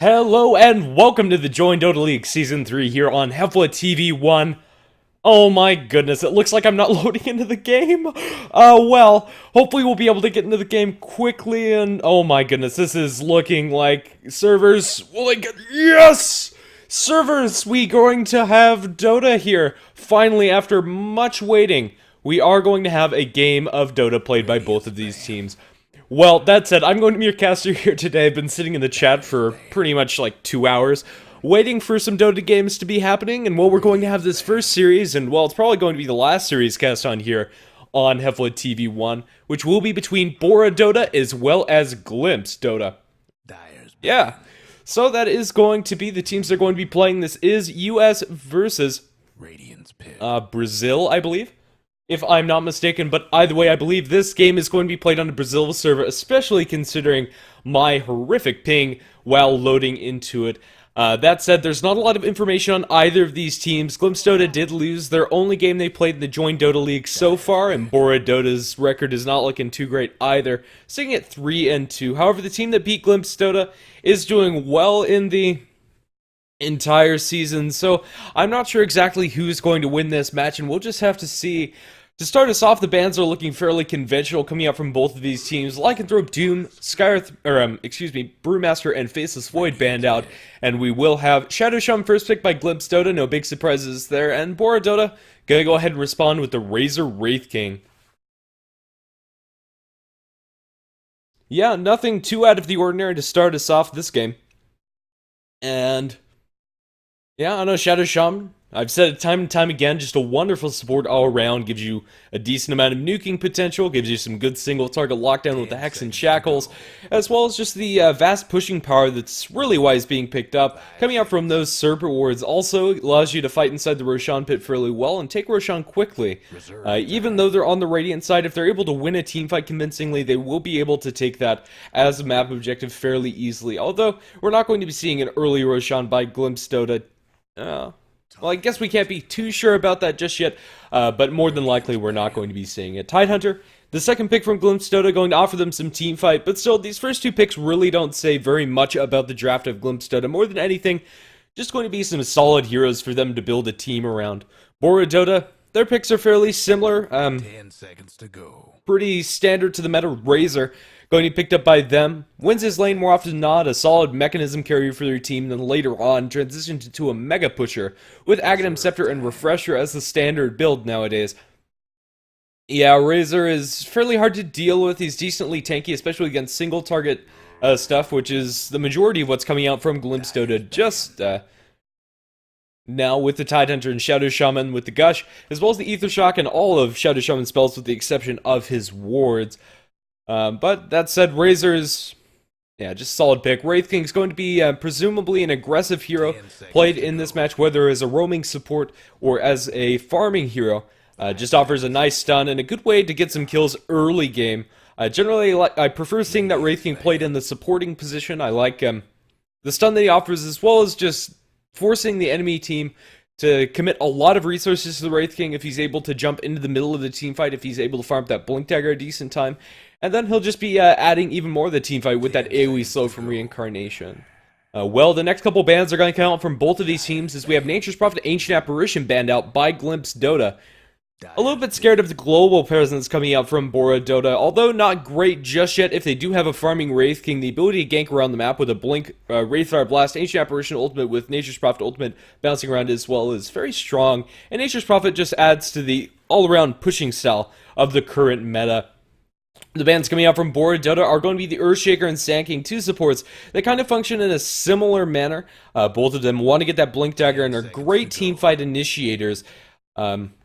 Hello and welcome to the Join Dota League Season 3 here on HeflaTV 1. Oh my goodness, it looks like I'm not loading into the game. Well, hopefully we'll be able to get into the game quickly and oh my goodness, this is looking like servers. Yes! Servers, we going to have Dota here. Finally, after much waiting, we are going to have a game of Dota played by both of these teams. Well, that said, I'm going to be your caster here today. I've been sitting in the chat for pretty much like 2 hours, waiting for some Dota games to be happening, and well, we're going to have this first series, and well, it's probably going to be the last series cast on here on HeflaTV 1, which will be between BoraDota as well as Kiilstofte. Yeah, so that is going to be the teams they're going to be playing. This is US versus Brazil, I believe, if I'm not mistaken, but either way, I believe this game is going to be played on a Brazil server, especially considering my horrific ping while loading into it. That said, there's not a lot of information on either of these teams. Kiilstofte did lose their only game they played in the Join Dota League so far, and BoraDota's record is not looking too great either, sitting at 3-2. However, the team that beat Kiilstofte is doing well in the entire season, so I'm not sure exactly who's going to win this match, and we'll just have to see. To start us off, the bans are looking fairly conventional coming out from both of these teams. Lycanthrope, Doom, Brewmaster, and Faceless Void banned out, and we will have Shadowshun first pick by Kiilstofte, no big surprises there, and BoraDota gonna go ahead and respond with the Razor Wraith King. Yeah, nothing too out of the ordinary to start us off this game. And yeah, I know Shadowshun, I've said it time and time again, just a wonderful support all around, gives you a decent amount of nuking potential, gives you some good single target lockdown with the Hex and Shackles, as well as just the vast pushing power that's really why it's being picked up. Coming out from those Serpent Wards also allows you to fight inside the Roshan pit fairly well and take Roshan quickly. Even though they're on the Radiant side, if they're able to win a teamfight convincingly, they will be able to take that as a map objective fairly easily. Although, we're not going to be seeing an early Roshan by Kiilstofte. Well, I guess we can't be too sure about that just yet, but more than likely we're not going to be seeing it. Tidehunter, the second pick from Kiilstofte, going to offer them some team fight, but still, these first two picks really don't say very much about the draft of Kiilstofte. More than anything, just going to be some solid heroes for them to build a team around. BoraDota, their picks are fairly similar. 10 seconds to go. Pretty standard to the meta. Razor going to be picked up by them. Wins his lane more often than not, a solid mechanism carrier for their team, then later on transitioned into a mega pusher with Aghanim Scepter and Refresher as the standard build nowadays. Yeah, Razor is fairly hard to deal with. He's decently tanky, especially against single target stuff, which is the majority of what's coming out from Kiilstofte just now with the Tidehunter and Shadow Shaman with the Gush, as well as the Ether Shock and all of Shadow Shaman's spells with the exception of his wards. But that said, Razor is, yeah, just solid pick. Wraith King's going to be presumably an aggressive hero played in this match, whether as a roaming support or as a farming hero. Just offers a nice stun and a good way to get some kills early game. Generally, I prefer seeing that Wraith King played in the supporting position. I like the stun that he offers, as well as just forcing the enemy team to commit a lot of resources to the Wraith King if he's able to jump into the middle of the team fight, if he's able to farm that Blink Dagger a decent time. And then he'll just be adding even more to the team fight with that AoE slow from Reincarnation. Well, the next couple bans are going to come out from both of these teams, as we have Nature's Prophet Ancient Apparition banned out by Kiilstofte. A little bit scared of the global presence coming out from BoraDota, although not great just yet. If they do have a farming Wraith King, the ability to gank around the map with a Blink, Wraithfire Blast, Ancient Apparition Ultimate with Nature's Prophet Ultimate bouncing around as well is very strong, and Nature's Prophet just adds to the all-around pushing style of the current meta. The bans coming out from BoraDota are going to be the Earthshaker and Sand King, two supports that kind of function in a similar manner. Both of them want to get that Blink Dagger and are great teamfight initiators.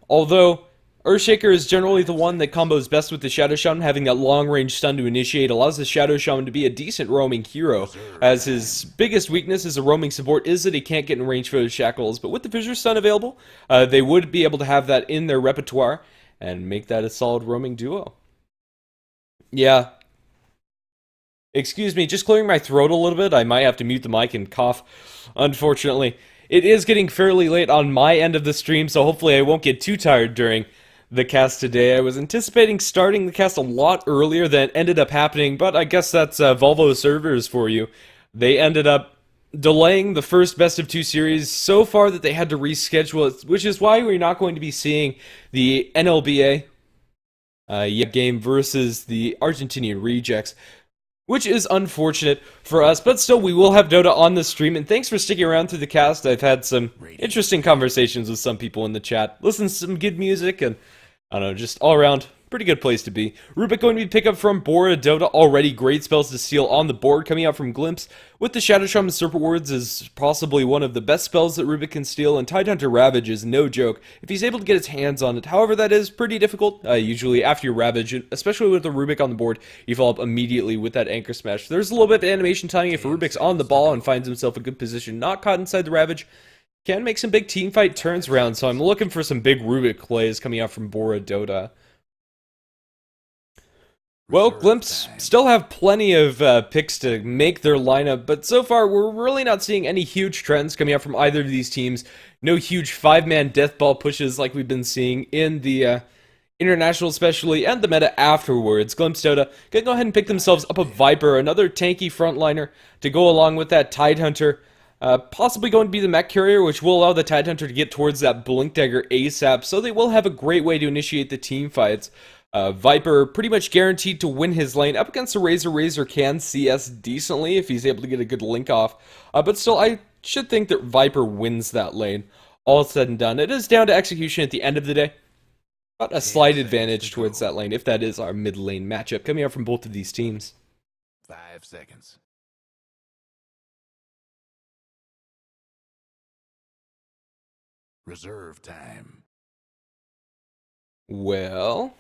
Although Earthshaker is generally the one that combos best with the Shadow Shaman, having that long-range stun to initiate allows the Shadow Shaman to be a decent roaming hero, as his biggest weakness as a roaming support is that he can't get in range for the Shackles, but with the Fissure Stun available, they would be able to have that in their repertoire and make that a solid roaming duo. Yeah. Excuse me, just clearing my throat a little bit. I might have to mute the mic and cough, unfortunately. It is getting fairly late on my end of the stream, so hopefully I won't get too tired during the cast today. I was anticipating starting the cast a lot earlier than ended up happening, but I guess that's Volvo servers for you. They ended up delaying the first best of 2 series so far that they had to reschedule it, which is why we're not going to be seeing the NLBA game versus the Argentinian Rejects, which is unfortunate for us, but still we will have Dota on the stream, and thanks for sticking around through the cast. I've had some interesting conversations with some people in the chat, listened to some good music, and I don't know, just all around pretty good place to be. Rubik going to be pick up from BoraDota, already great spells to steal on the board, coming out from Glimpse, with the Shadow Shaman Serpent Words is possibly one of the best spells that Rubik can steal, and Tidehunter Ravage is no joke if he's able to get his hands on it. However, that is pretty difficult. Usually after you Ravage, especially with the Rubik on the board, you follow up immediately with that Anchor Smash. There's a little bit of animation timing if Rubik's on the ball and finds himself a good position, not caught inside the Ravage. Can make some big teamfight turns around, so I'm looking for some big Rubik plays coming out from BoraDota. Well, Glimpse still have plenty of picks to make their lineup, but so far we're really not seeing any huge trends coming out from either of these teams. No huge 5-man deathball pushes like we've been seeing in the International especially, and the meta afterwards. Glimpse Dota can go ahead and pick themselves up a Viper, another tanky frontliner, to go along with that Tidehunter. Possibly going to be the mech carrier, which will allow the Tidehunter to get towards that Blink Dagger ASAP, so they will have a great way to initiate the team fights. Viper pretty much guaranteed to win his lane up against the Razor. Razor can CS decently if he's able to get a good link off, but still I should think that Viper wins that lane. All said and done, it is down to execution at the end of the day, but a slight advantage towards that lane if that is our mid lane matchup coming out from both of these teams. 5 seconds. Reserve time. Well,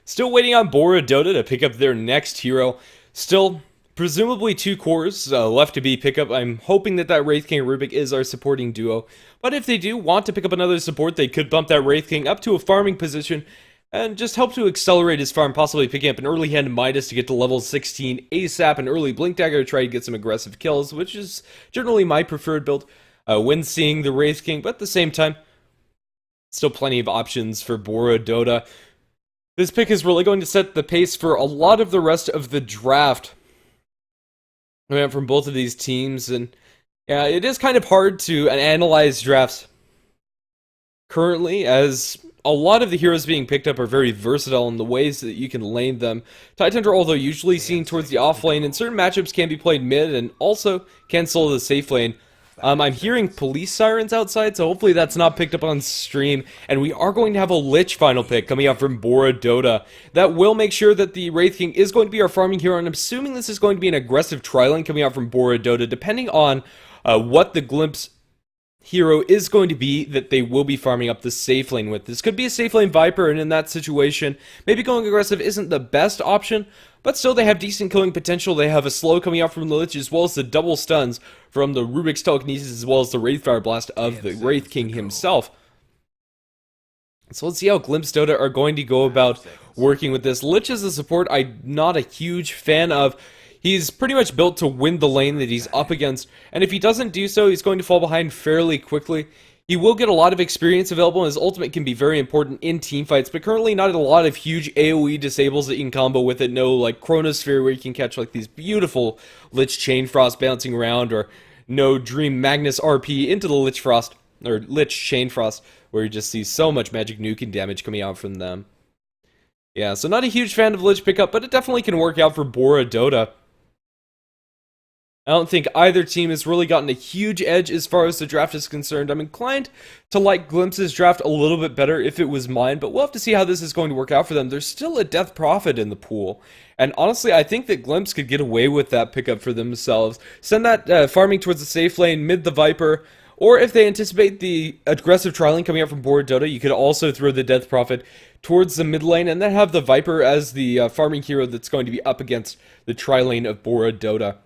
still waiting on BoraDota to pick up their next hero. Still, presumably 2 cores left to be picked up. I'm hoping that that Wraith King Rubik is our supporting duo. But if they do want to pick up another support, they could bump that Wraith King up to a farming position and just help to accelerate his farm, possibly picking up an early hand Midas to get to level 16 ASAP, an early Blink Dagger to try to get some aggressive kills, which is generally my preferred build when seeing the Wraith King, but at the same time, still plenty of options for BoraDota. This pick is really going to set the pace for a lot of the rest of the draft from both of these teams, and yeah, it is kind of hard to analyze drafts currently, as a lot of the heroes being picked up are very versatile in the ways that you can lane them. Tidehunter, although usually seen towards the off lane, in certain matchups can be played mid and also can solo the safe lane. I'm hearing police sirens outside, so hopefully that's not picked up on stream. And we are going to have a Lich final pick coming out from BoraDota. That will make sure that the Wraith King is going to be our farming hero, and I'm assuming this is going to be an aggressive tri-lane coming out from BoraDota, depending on what the Glimpse hero is going to be that they will be farming up the safe lane with. This could be a safe lane Viper, and in that situation, maybe going aggressive isn't the best option, but still they have decent killing potential. They have a slow coming out from the Lich, as well as the double stuns from the Rubik's Telekinesis, as well as the Wraithfire Blast of the Wraith King himself. So let's see how Glimpse Dota are going to go about working with this. Lich as a support, I'm not a huge fan of. He's pretty much built to win the lane that he's up against, and if he doesn't do so, he's going to fall behind fairly quickly. He will get a lot of experience available, and his ultimate can be very important in teamfights, but currently not a lot of huge AoE disables that you can combo with it. No, like, Chronosphere where you can catch, like, these beautiful Lich Chain Frost bouncing around, or no Dream Magnus RP into the Lich Frost, or Lich Chain Frost, where you just see so much magic nuking damage coming out from them. Yeah, so not a huge fan of Lich pickup, but it definitely can work out for BoraDota. I don't think either team has really gotten a huge edge as far as the draft is concerned. I'm inclined to like Glimpse's draft a little bit better if it was mine, but we'll have to see how this is going to work out for them. There's still a Death Prophet in the pool, and honestly, I think that Glimpse could get away with that pickup for themselves. Send that farming towards the safe lane, mid the Viper, or if they anticipate the aggressive tri-lane coming out from BoraDota, you could also throw the Death Prophet towards the mid lane, and then have the Viper as the farming hero that's going to be up against the tri-lane of BoraDota.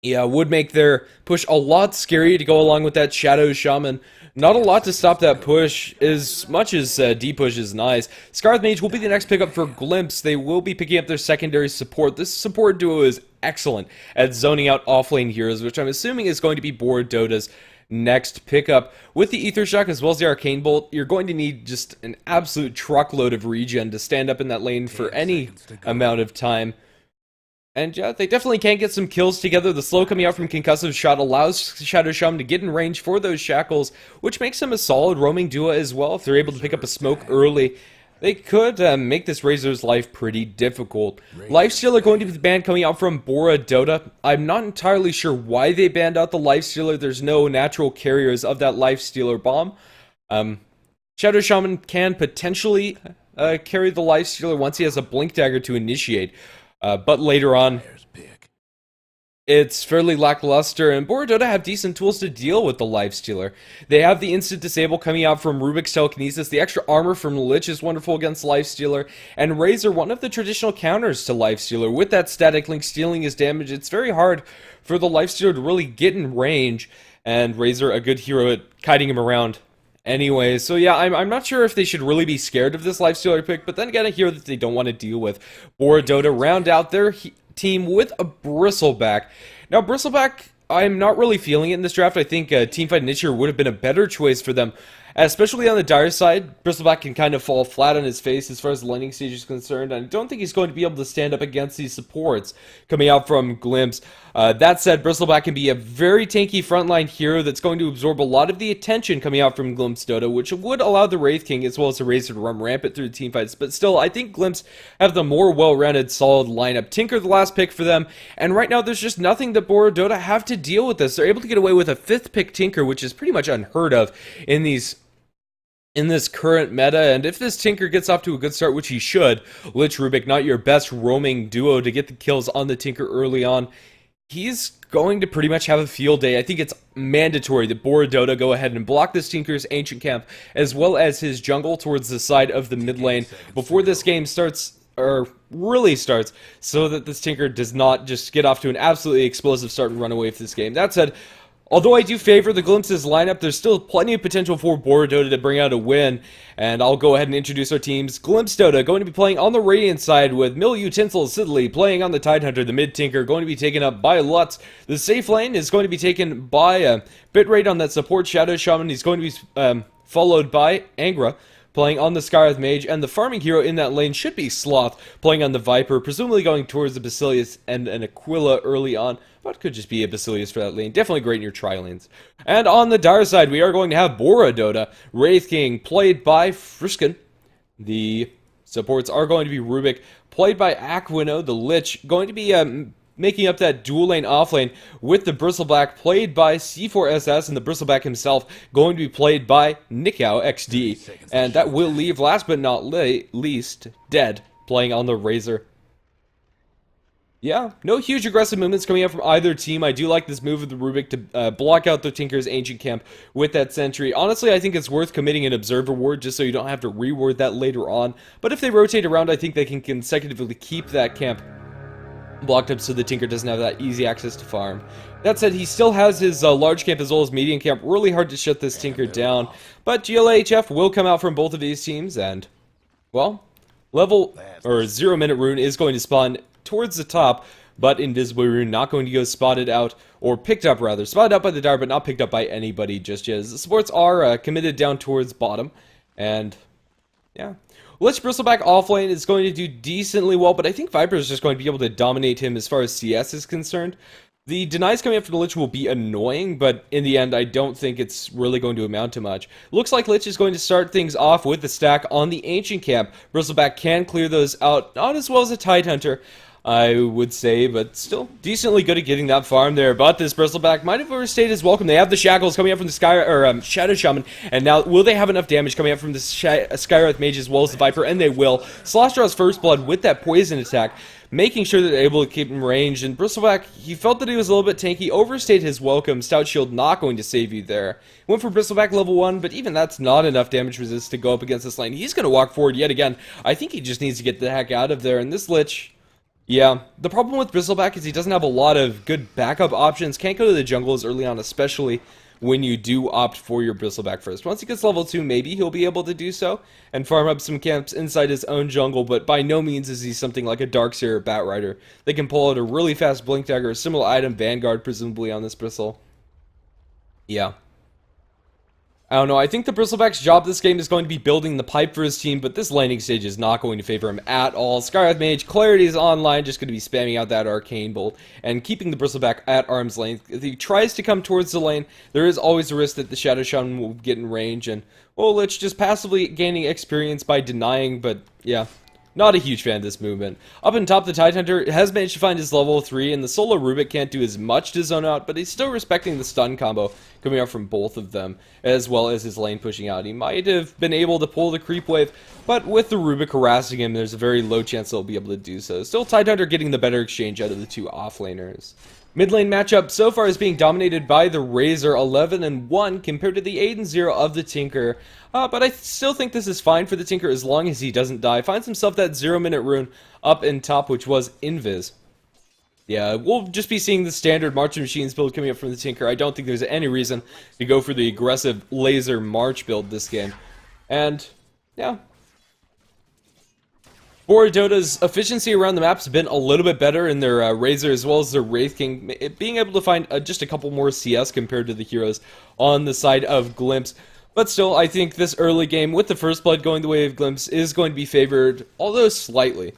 Yeah, would make their push a lot scarier to go along with that Shadow Shaman. Not a lot to stop that push, as much as D-push is nice. Scarlet Mage will be the next pickup for Glimpse. They will be picking up their secondary support. This support duo is excellent at zoning out offlane heroes, which I'm assuming is going to be BoraDota's next pickup. With the Ether Shock as well as the Arcane Bolt, you're going to need just an absolute truckload of regen to stand up in that lane for any amount of time. And yeah, they definitely can get some kills together. The slow coming out from Concussive Shot allows Shadow Shaman to get in range for those shackles, which makes them a solid roaming duo as well. If they're able to pick up a smoke early, they could make this Razor's life pretty difficult. Lifestealer going to be the ban coming out from BoraDota. I'm not entirely sure why they banned out the Lifestealer. There's no natural carriers of that Lifestealer bomb. Shadow Shaman can potentially carry the Lifestealer once he has a Blink Dagger to initiate. But later on, it's fairly lackluster, and BoraDota have decent tools to deal with the Lifestealer. They have the instant disable coming out from Rubik's Telekinesis, the extra armor from Lich is wonderful against Lifestealer, and Razor, one of the traditional counters to Lifestealer. With that static link stealing his damage, it's very hard for the Lifestealer to really get in range, and Razor, a good hero at kiting him around. Anyway, so yeah, I'm not sure if they should really be scared of this Lifestealer pick, but then again, a hero that they don't want to deal with. BoraDota round out their team with a Bristleback. Now, Bristleback, I'm not really feeling it in this draft. I think Teamfight Initiator would have been a better choice for them, especially on the dire side. Bristleback can kind of fall flat on his face as far as the landing stage is concerned. I don't think he's going to be able to stand up against these supports coming out from Glimpse. That said, Bristleback can be a very tanky frontline hero that's going to absorb a lot of the attention coming out from Glimpse Dota, which would allow the Wraith King as well as the Razor to run rampant through the teamfights. But still, I think Glimpse have the more well-rounded, solid lineup. Tinker, the last pick for them, and right now there's just nothing that BoraDota have to deal with this. They're able to get away with a 5th pick Tinker, which is pretty much unheard of in this current meta, and if this Tinker gets off to a good start, which he should, Lich Rubik, not your best roaming duo to get the kills on the Tinker early on, he's going to pretty much have a field day. I think it's mandatory that BoraDota go ahead and block this Tinker's Ancient Camp, as well as his jungle towards the side of the mid lane, before this game starts, or really starts, so that this Tinker does not just get off to an absolutely explosive start and run away with this game. That said, although I do favor the Glimpses lineup, there's still plenty of potential for BoraDota to bring out a win, and I'll go ahead and introduce our teams. Glimpse Dota going to be playing on the Radiant side with Milieu, Tinsel, Sidley playing on the Tidehunter, the mid Tinker going to be taken up by Lutz. The safe lane is going to be taken by Bitrate on that support Shadow Shaman. He's going to be followed by Angra playing on the Skywrath Mage, and the farming hero in that lane should be Sloth, playing on the Viper, presumably going towards the Basilius and an Aquila early on, but could just be a Basilius for that lane. Definitely great in your tri-lanes. And on the dire side, we are going to have BoraDota, Wraith King, played by Friskin. The supports are going to be Rubik, played by Aquino, the Lich, going to be making up that dual lane off lane with the Bristleback played by C4SS, and the Bristleback himself going to be played by Nikau XD. And that will leave, last but not least, Dead playing on the Razor. Yeah, no huge aggressive movements coming out from either team. I do like this move of the Rubik to block out the Tinker's Ancient Camp with that sentry. Honestly, I think it's worth committing an Observer Ward just so you don't have to reward that later on. But if they rotate around, I think they can consecutively keep that camp blocked up so the Tinker doesn't have that easy access to farm. That said, he still has his large camp as well as medium camp. Really hard to shut this Tinker down. But GLHF will come out from both of these teams, and, well, level, or 0 minute rune is going to spawn towards the top, but Invisible Rune not going to go spotted out, or picked up rather, spotted out by the Dire, but not picked up by anybody just yet. The supports are committed down towards bottom, and yeah. Lich Bristleback offlane is going to do decently well, but I think Viper is just going to be able to dominate him as far as CS is concerned. The denies coming after the Lich will be annoying, but in the end, I don't think it's really going to amount to much. Looks like Lich is going to start things off with the stack on the Ancient Camp. Bristleback can clear those out, not as well as a Tidehunter, I would say, but still decently good at getting that farm there. But this Bristleback might have overstayed his welcome. They have the Shackles coming up from the Shadow Shaman, and now will they have enough damage coming up from the Skywrath Mage as well as the Viper? And they will. Slosh draws First Blood with that poison attack, making sure that they're able to keep him ranged. And Bristleback, he felt that he was a little bit tanky, overstayed his welcome. Stout Shield not going to save you there. Went for Bristleback level 1, but even that's not enough damage resist to go up against this lane. He's going to walk forward yet again. I think he just needs to get the heck out of there. And this Lich, yeah, the problem with Bristleback is he doesn't have a lot of good backup options. Can't go to the jungles early on, especially when you do opt for your Bristleback first. Once he gets level 2, maybe he'll be able to do so and farm up some camps inside his own jungle, but by no means is he something like a Darkseer or Batrider. They can pull out a really fast Blink Dagger, a similar item, Vanguard, presumably on this Bristle. Yeah. I don't know, I think the Bristleback's job this game is going to be building the pipe for his team, but this laning stage is not going to favor him at all. Scarlet Mage, Clarity is online, just going to be spamming out that Arcane Bolt, and keeping the Bristleback at arm's length. If he tries to come towards the lane, there is always a risk that the Shadow Shaman will get in range, and, well, it's just passively gaining experience by denying, but, yeah. Not a huge fan of this movement. Up on top, the Tidehunter has managed to find his level 3, and the solo Rubik can't do as much to zone out, but he's still respecting the stun combo coming out from both of them, as well as his lane pushing out. He might have been able to pull the creep wave, but with the Rubik harassing him, there's a very low chance he'll be able to do so. Still, Tidehunter getting the better exchange out of the two offlaners. Mid lane matchup so far is being dominated by the Razor, 11-1 compared to the 8-0 of the Tinker. But I still think this is fine for the Tinker as long as he doesn't die. Finds himself that 0-minute rune up in top, which was Invis. Yeah, we'll just be seeing the standard March of Machines build coming up from the Tinker. I don't think there's any reason to go for the aggressive laser March build this game. And, yeah. BoraDota's efficiency around the map's been a little bit better in their Razor as well as their Wraith King, being able to find just a couple more CS compared to the heroes on the side of Glimpse. But still, I think this early game, with the first blood going the way of Glimpse, is going to be favored, although slightly.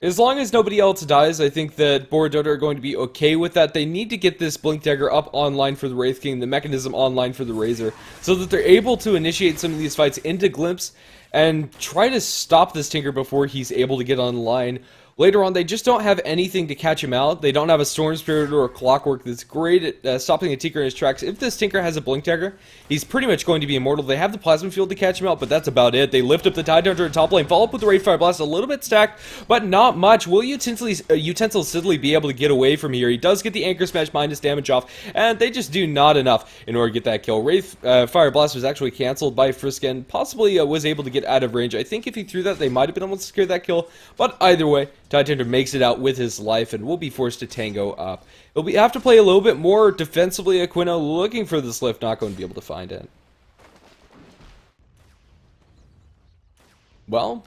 As long as nobody else dies, I think that BoraDota are going to be okay with that. They need to get this Blink Dagger up online for the Wraith King, the mechanism online for the Razor, so that they're able to initiate some of these fights into Glimpse and try to stop this Tinker before he's able to get online. Later on, they just don't have anything to catch him out. They don't have a Storm Spirit or a Clockwork that's great at stopping a Tinker in his tracks. If this Tinker has a Blink Dagger, he's pretty much going to be immortal. They have the Plasma Field to catch him out, but that's about it. They lift up the Tidehunter in top lane, follow up with the Wraith Fire Blast, a little bit stacked, but not much. Will Utensil Sidley be able to get away from here? He does get the Anchor Smash minus damage off, and they just do not enough in order to get that kill. Wraith Fire Blast was actually cancelled by Frisken, possibly was able to get out of range. I think if he threw that, they might have been able to secure that kill, but either way, Tidehunter makes it out with his life and will be forced to tango up. He'll have to play a little bit more defensively. Aquino looking for this lift, not going to be able to find it. Well,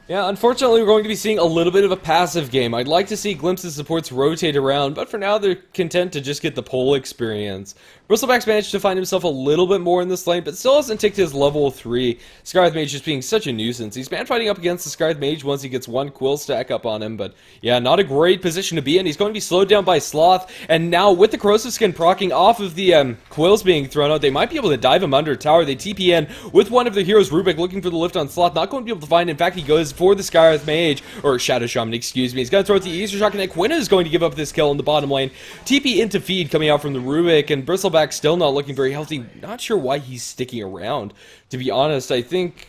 yeah, unfortunately we're going to be seeing a little bit of a passive game. I'd like to see Glimpse's supports rotate around, but for now they're content to just get the pull experience. Bristleback's managed to find himself a little bit more in this lane, but still hasn't ticked his level 3. Scarlet Mage just being such a nuisance. He's man fighting up against the Scarlet Mage once he gets one Quill stack up on him, but yeah, not a great position to be in. He's going to be slowed down by Sloth, and now with the Corrosive Skin proccing off of the Quills being thrown out, they might be able to dive him under a tower. They TP in with one of the heroes, Rubik, looking for the lift on Sloth, not going to be able to find it. In fact, he goes for the Scarlet Mage, or Shadow Shaman, excuse me. He's going to throw it to the Easter Shock, and Aquina is going to give up this kill in the bottom lane. TP into feed coming out from the Rubik, and Bristleback still not looking very healthy. Not sure why he's sticking around, to be honest. I think,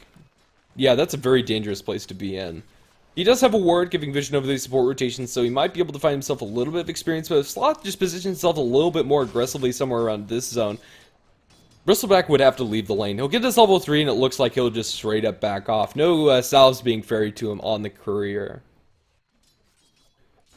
yeah, that's a very dangerous place to be in. He does have a ward giving vision over these support rotations, so he might be able to find himself a little bit of experience, but if Sloth just positions himself a little bit more aggressively somewhere around this zone, Bristleback would have to leave the lane. He'll get this level 3, and it looks like he'll just straight up back off. No salves being ferried to him on the courier.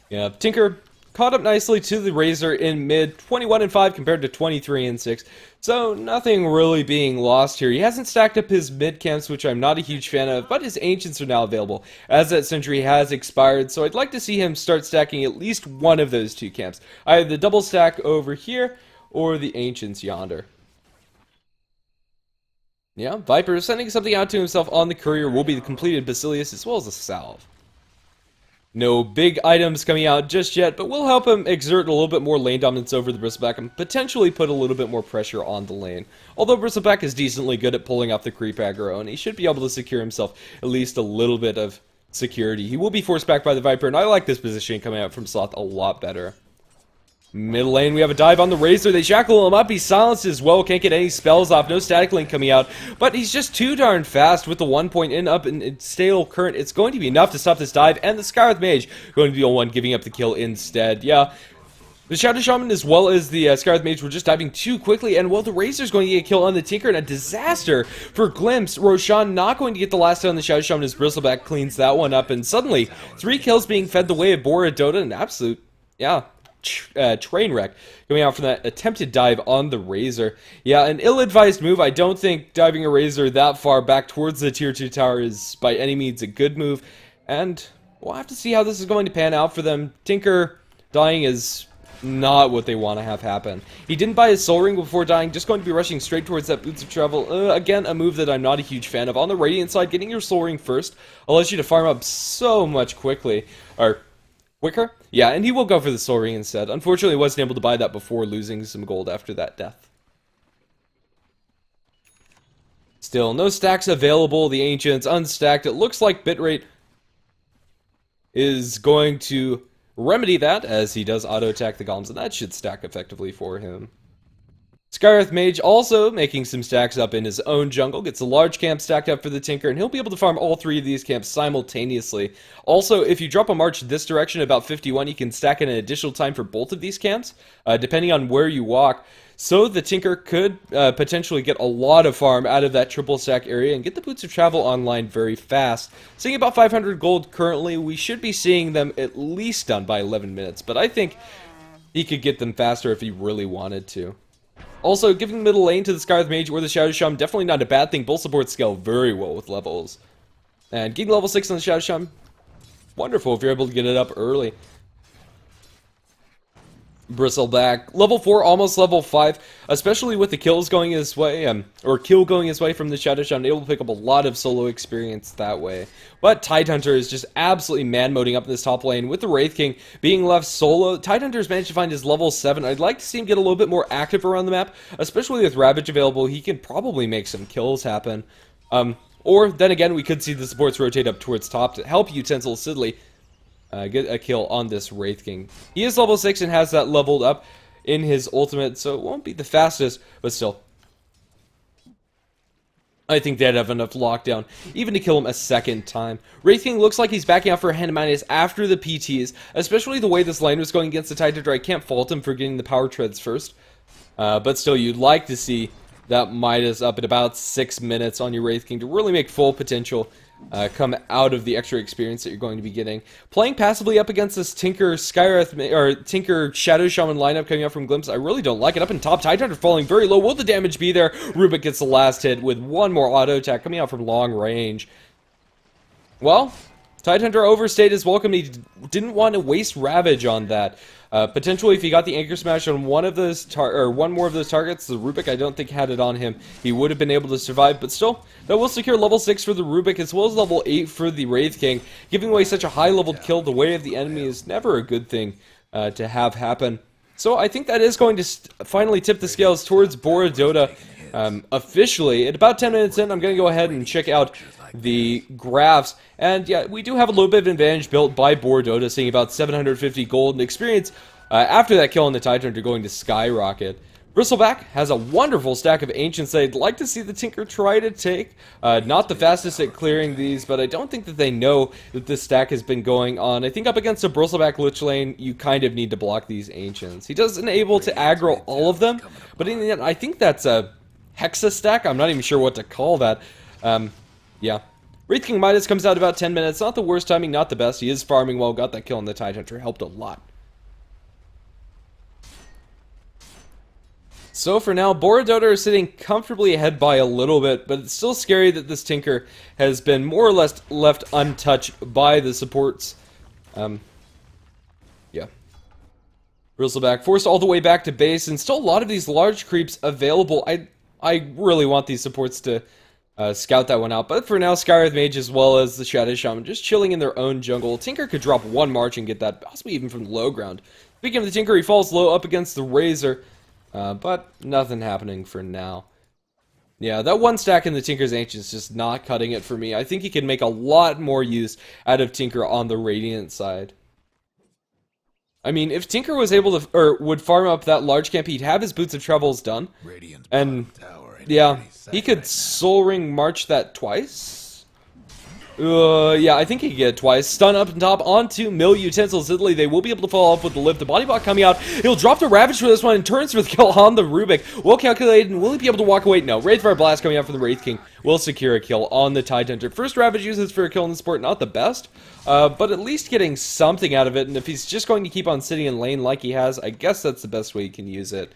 Yeah, Tinker caught up nicely to the Razor in mid, 21-5 compared to 23-6. So nothing really being lost here. He hasn't stacked up his mid camps, which I'm not a huge fan of, but his Ancients are now available, as that Sentry has expired. So I'd like to see him start stacking at least one of those two camps. Either the double stack over here, or the Ancients yonder. Yeah, Viper sending something out to himself on the courier will be the completed Basilius as well as a salve. No big items coming out just yet, but will help him exert a little bit more lane dominance over the Bristleback and potentially put a little bit more pressure on the lane. Although Bristleback is decently good at pulling off the creep aggro, and he should be able to secure himself at least a little bit of security. He will be forced back by the Viper, and I like this positioning coming out from Sloth a lot better. Middle lane, we have a dive on the Razor. They shackle him up. He's silenced as well. Can't get any spells off. No static link coming out. But he's just too darn fast with the 1 point in up in stale current. It's going to be enough to stop this dive. And the Scarlet Mage going to be the one giving up the kill instead. Yeah. The Shadow Shaman as well as the Scarlet Mage were just diving too quickly, and well, the Razor's going to get a kill on the Tinker, and a disaster for Glimpse. Roshan not going to get the last hit on the Shadow Shaman as Bristleback cleans that one up, and suddenly 3 kills being fed the way of BoraDota, an absolute, yeah, train wreck coming out from that attempted dive on the Razor. Yeah, an ill-advised move. I don't think diving a Razor that far back towards the tier 2 tower is by any means a good move, and we'll have to see how this is going to pan out for them. Tinker dying is not what they want to have happen. He didn't buy his Soul Ring before dying, just going to be rushing straight towards that Boots of Travel. Again, a move that I'm not a huge fan of. On the Radiant side, getting your Soul Ring first allows you to farm up so much quicker. Yeah, and he will go for the Soul Ring instead. Unfortunately, he wasn't able to buy that before losing some gold after that death. Still, no stacks available. The Ancients unstacked. It looks like Bitrate is going to remedy that, as he does auto-attack the golems, and that should stack effectively for him. Skywrath Mage also making some stacks up in his own jungle, gets a large camp stacked up for the Tinker, and he'll be able to farm all three of these camps simultaneously. Also, if you drop a march this direction about 51, you can stack in an additional time for both of these camps, depending on where you walk. So the Tinker could potentially get a lot of farm out of that triple stack area and get the Boots of Travel online very fast. Seeing about 500 gold currently, we should be seeing them at least done by 11 minutes, but I think he could get them faster if he really wanted to. Also, giving middle lane to the Skywrath Mage or the Shadow Shaman, definitely not a bad thing. Both supports scale very well with levels. And getting level 6 on the Shadow Shaman, wonderful if you're able to get it up early. Bristleback, level 4, almost level 5, especially with the kills going his way, or kill going his way from the Shadow Shaman, able to pick up a lot of solo experience that way. But Tidehunter is just absolutely man-moding up in this top lane, with the Wraith King being left solo. Tidehunter's managed to find his level 7. I'd like to see him get a little bit more active around the map, especially with Ravage available. He can probably make some kills happen. Or, then again, we could see the supports rotate up towards top to help Utensil Sidley get a kill on this Wraith King. He is level 6 and has that leveled up in his ultimate, so it won't be the fastest, but still, I think they'd have enough lockdown even to kill him a second time. Wraith King looks like he's backing out for Handymanis after the PTs, especially the way this lane was going against the Tidehunter. I can't fault him for getting the power treads first, but still, you'd like to see that Midas up at about 6 minutes on your Wraith King to really make full potential come out of the extra experience that you're going to be getting. Playing passively up against this Tinker Skywrath, or Tinker Shadow Shaman lineup coming out from Glimpse, I really don't like it. Up in top, Tidehunter falling very low. Will the damage be there? Rubik gets the last hit with one more auto attack coming out from long range. Well, Tidehunter overstayed his welcome. He didn't want to waste Ravage on that. Potentially, if he got the Anchor Smash on one of those one more of those targets, the Rubik I don't think had it on him. He would have been able to survive, but still, that will secure level 6 for the Rubik as well as level 8 for the Wraith King. Giving away such a high-leveled kill the way of the enemy is never a good thing to have happen. So I think that is going to finally tip the scales towards BoraDota officially. At about 10 minutes in, I'm going to go ahead and check out the graphs, and yeah, we do have a little bit of an advantage built by BoraDota, seeing about 750 gold and experience after that kill on the Tidehunter going to skyrocket. Bristleback has a wonderful stack of Ancients that I'd like to see the Tinker try to take. Not the fastest at clearing these, but I don't think that they know that this stack has been going on. I think up against a Bristleback Lich Lane, you kind of need to block these Ancients. He doesn't able to aggro all of them, but in the end, I think that's a Hexa stack. I'm not even sure what to call that. Yeah. Wraith King Midas comes out about 10 minutes. Not the worst timing, not the best. He is farming well. Got that kill on the Tidehunter. Helped a lot. So for now, BoraDota is sitting comfortably ahead by a little bit, but it's still scary that this Tinker has been more or less left untouched by the supports. Yeah. Bristleback forced all the way back to base, and still a lot of these large creeps available. I really want these supports to scout that one out, but for now, Skywrath Mage as well as the Shadow Shaman just chilling in their own jungle. Tinker could drop one march and get that, possibly even from the low ground. Speaking of the Tinker, he falls low up against the Razor, but nothing happening for now. Yeah, that one stack in the Tinker's Ancient is just not cutting it for me. I think he can make a lot more use out of Tinker on the Radiant side. I mean, if Tinker was able to, or would farm up that large camp, he'd have his Boots of Travels done, and yeah, he could Soul Ring March that twice. Yeah, I think he could get it twice. Stun up and top onto Mill Utensils Italy. They will be able to follow up with the lift. The body block coming out. He'll drop the Ravage for this one and turns for the kill on the Rubik. Well calculated, and will he be able to walk away? No. Wraithfire Blast coming out from the Wraith King will secure a kill on the Tidehunter. First Ravage uses for a kill in the support, not the best, but at least getting something out of it. And if he's just going to keep on sitting in lane like he has, I guess that's the best way you can use it.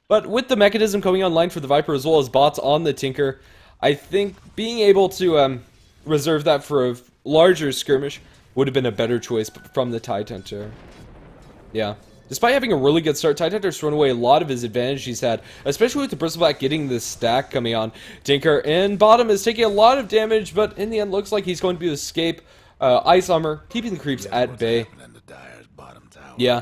But with the mechanism coming online for the Viper as well as bots on the Tinker, I think being able to reserve that for a larger skirmish would have been a better choice from the Tidehunter. Yeah. Despite having a really good start, Tidehunter's thrown away a lot of his advantage he's had, especially with the Bristleback getting this stack coming on. Tinker in bottom is taking a lot of damage, but in the end looks like he's going to be able to escape Ice Armor, keeping the creeps at bay. Yeah,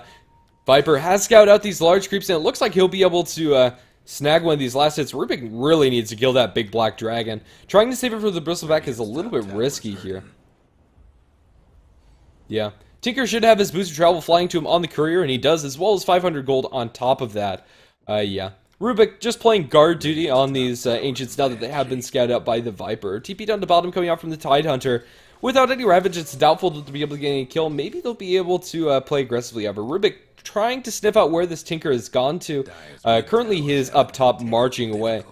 Viper has scouted out these large creeps, and it looks like he'll be able to snag one of these last hits. Rubik really needs to kill that big black dragon. Trying to save it for the Bristleback is a little bit risky here. Yeah. Tinker should have his booster travel flying to him on the courier, and he does, as well as 500 gold on top of that. Yeah. Rubik just playing guard duty on these Ancients now that they have been scouted out by the Viper. TP down to bottom coming out from the Tidehunter. Without any Ravage, it's doubtful to be able to get any kill. Maybe they'll be able to play aggressively. However, Rubik trying to sniff out where this Tinker has gone to. Currently, he is up top marching away.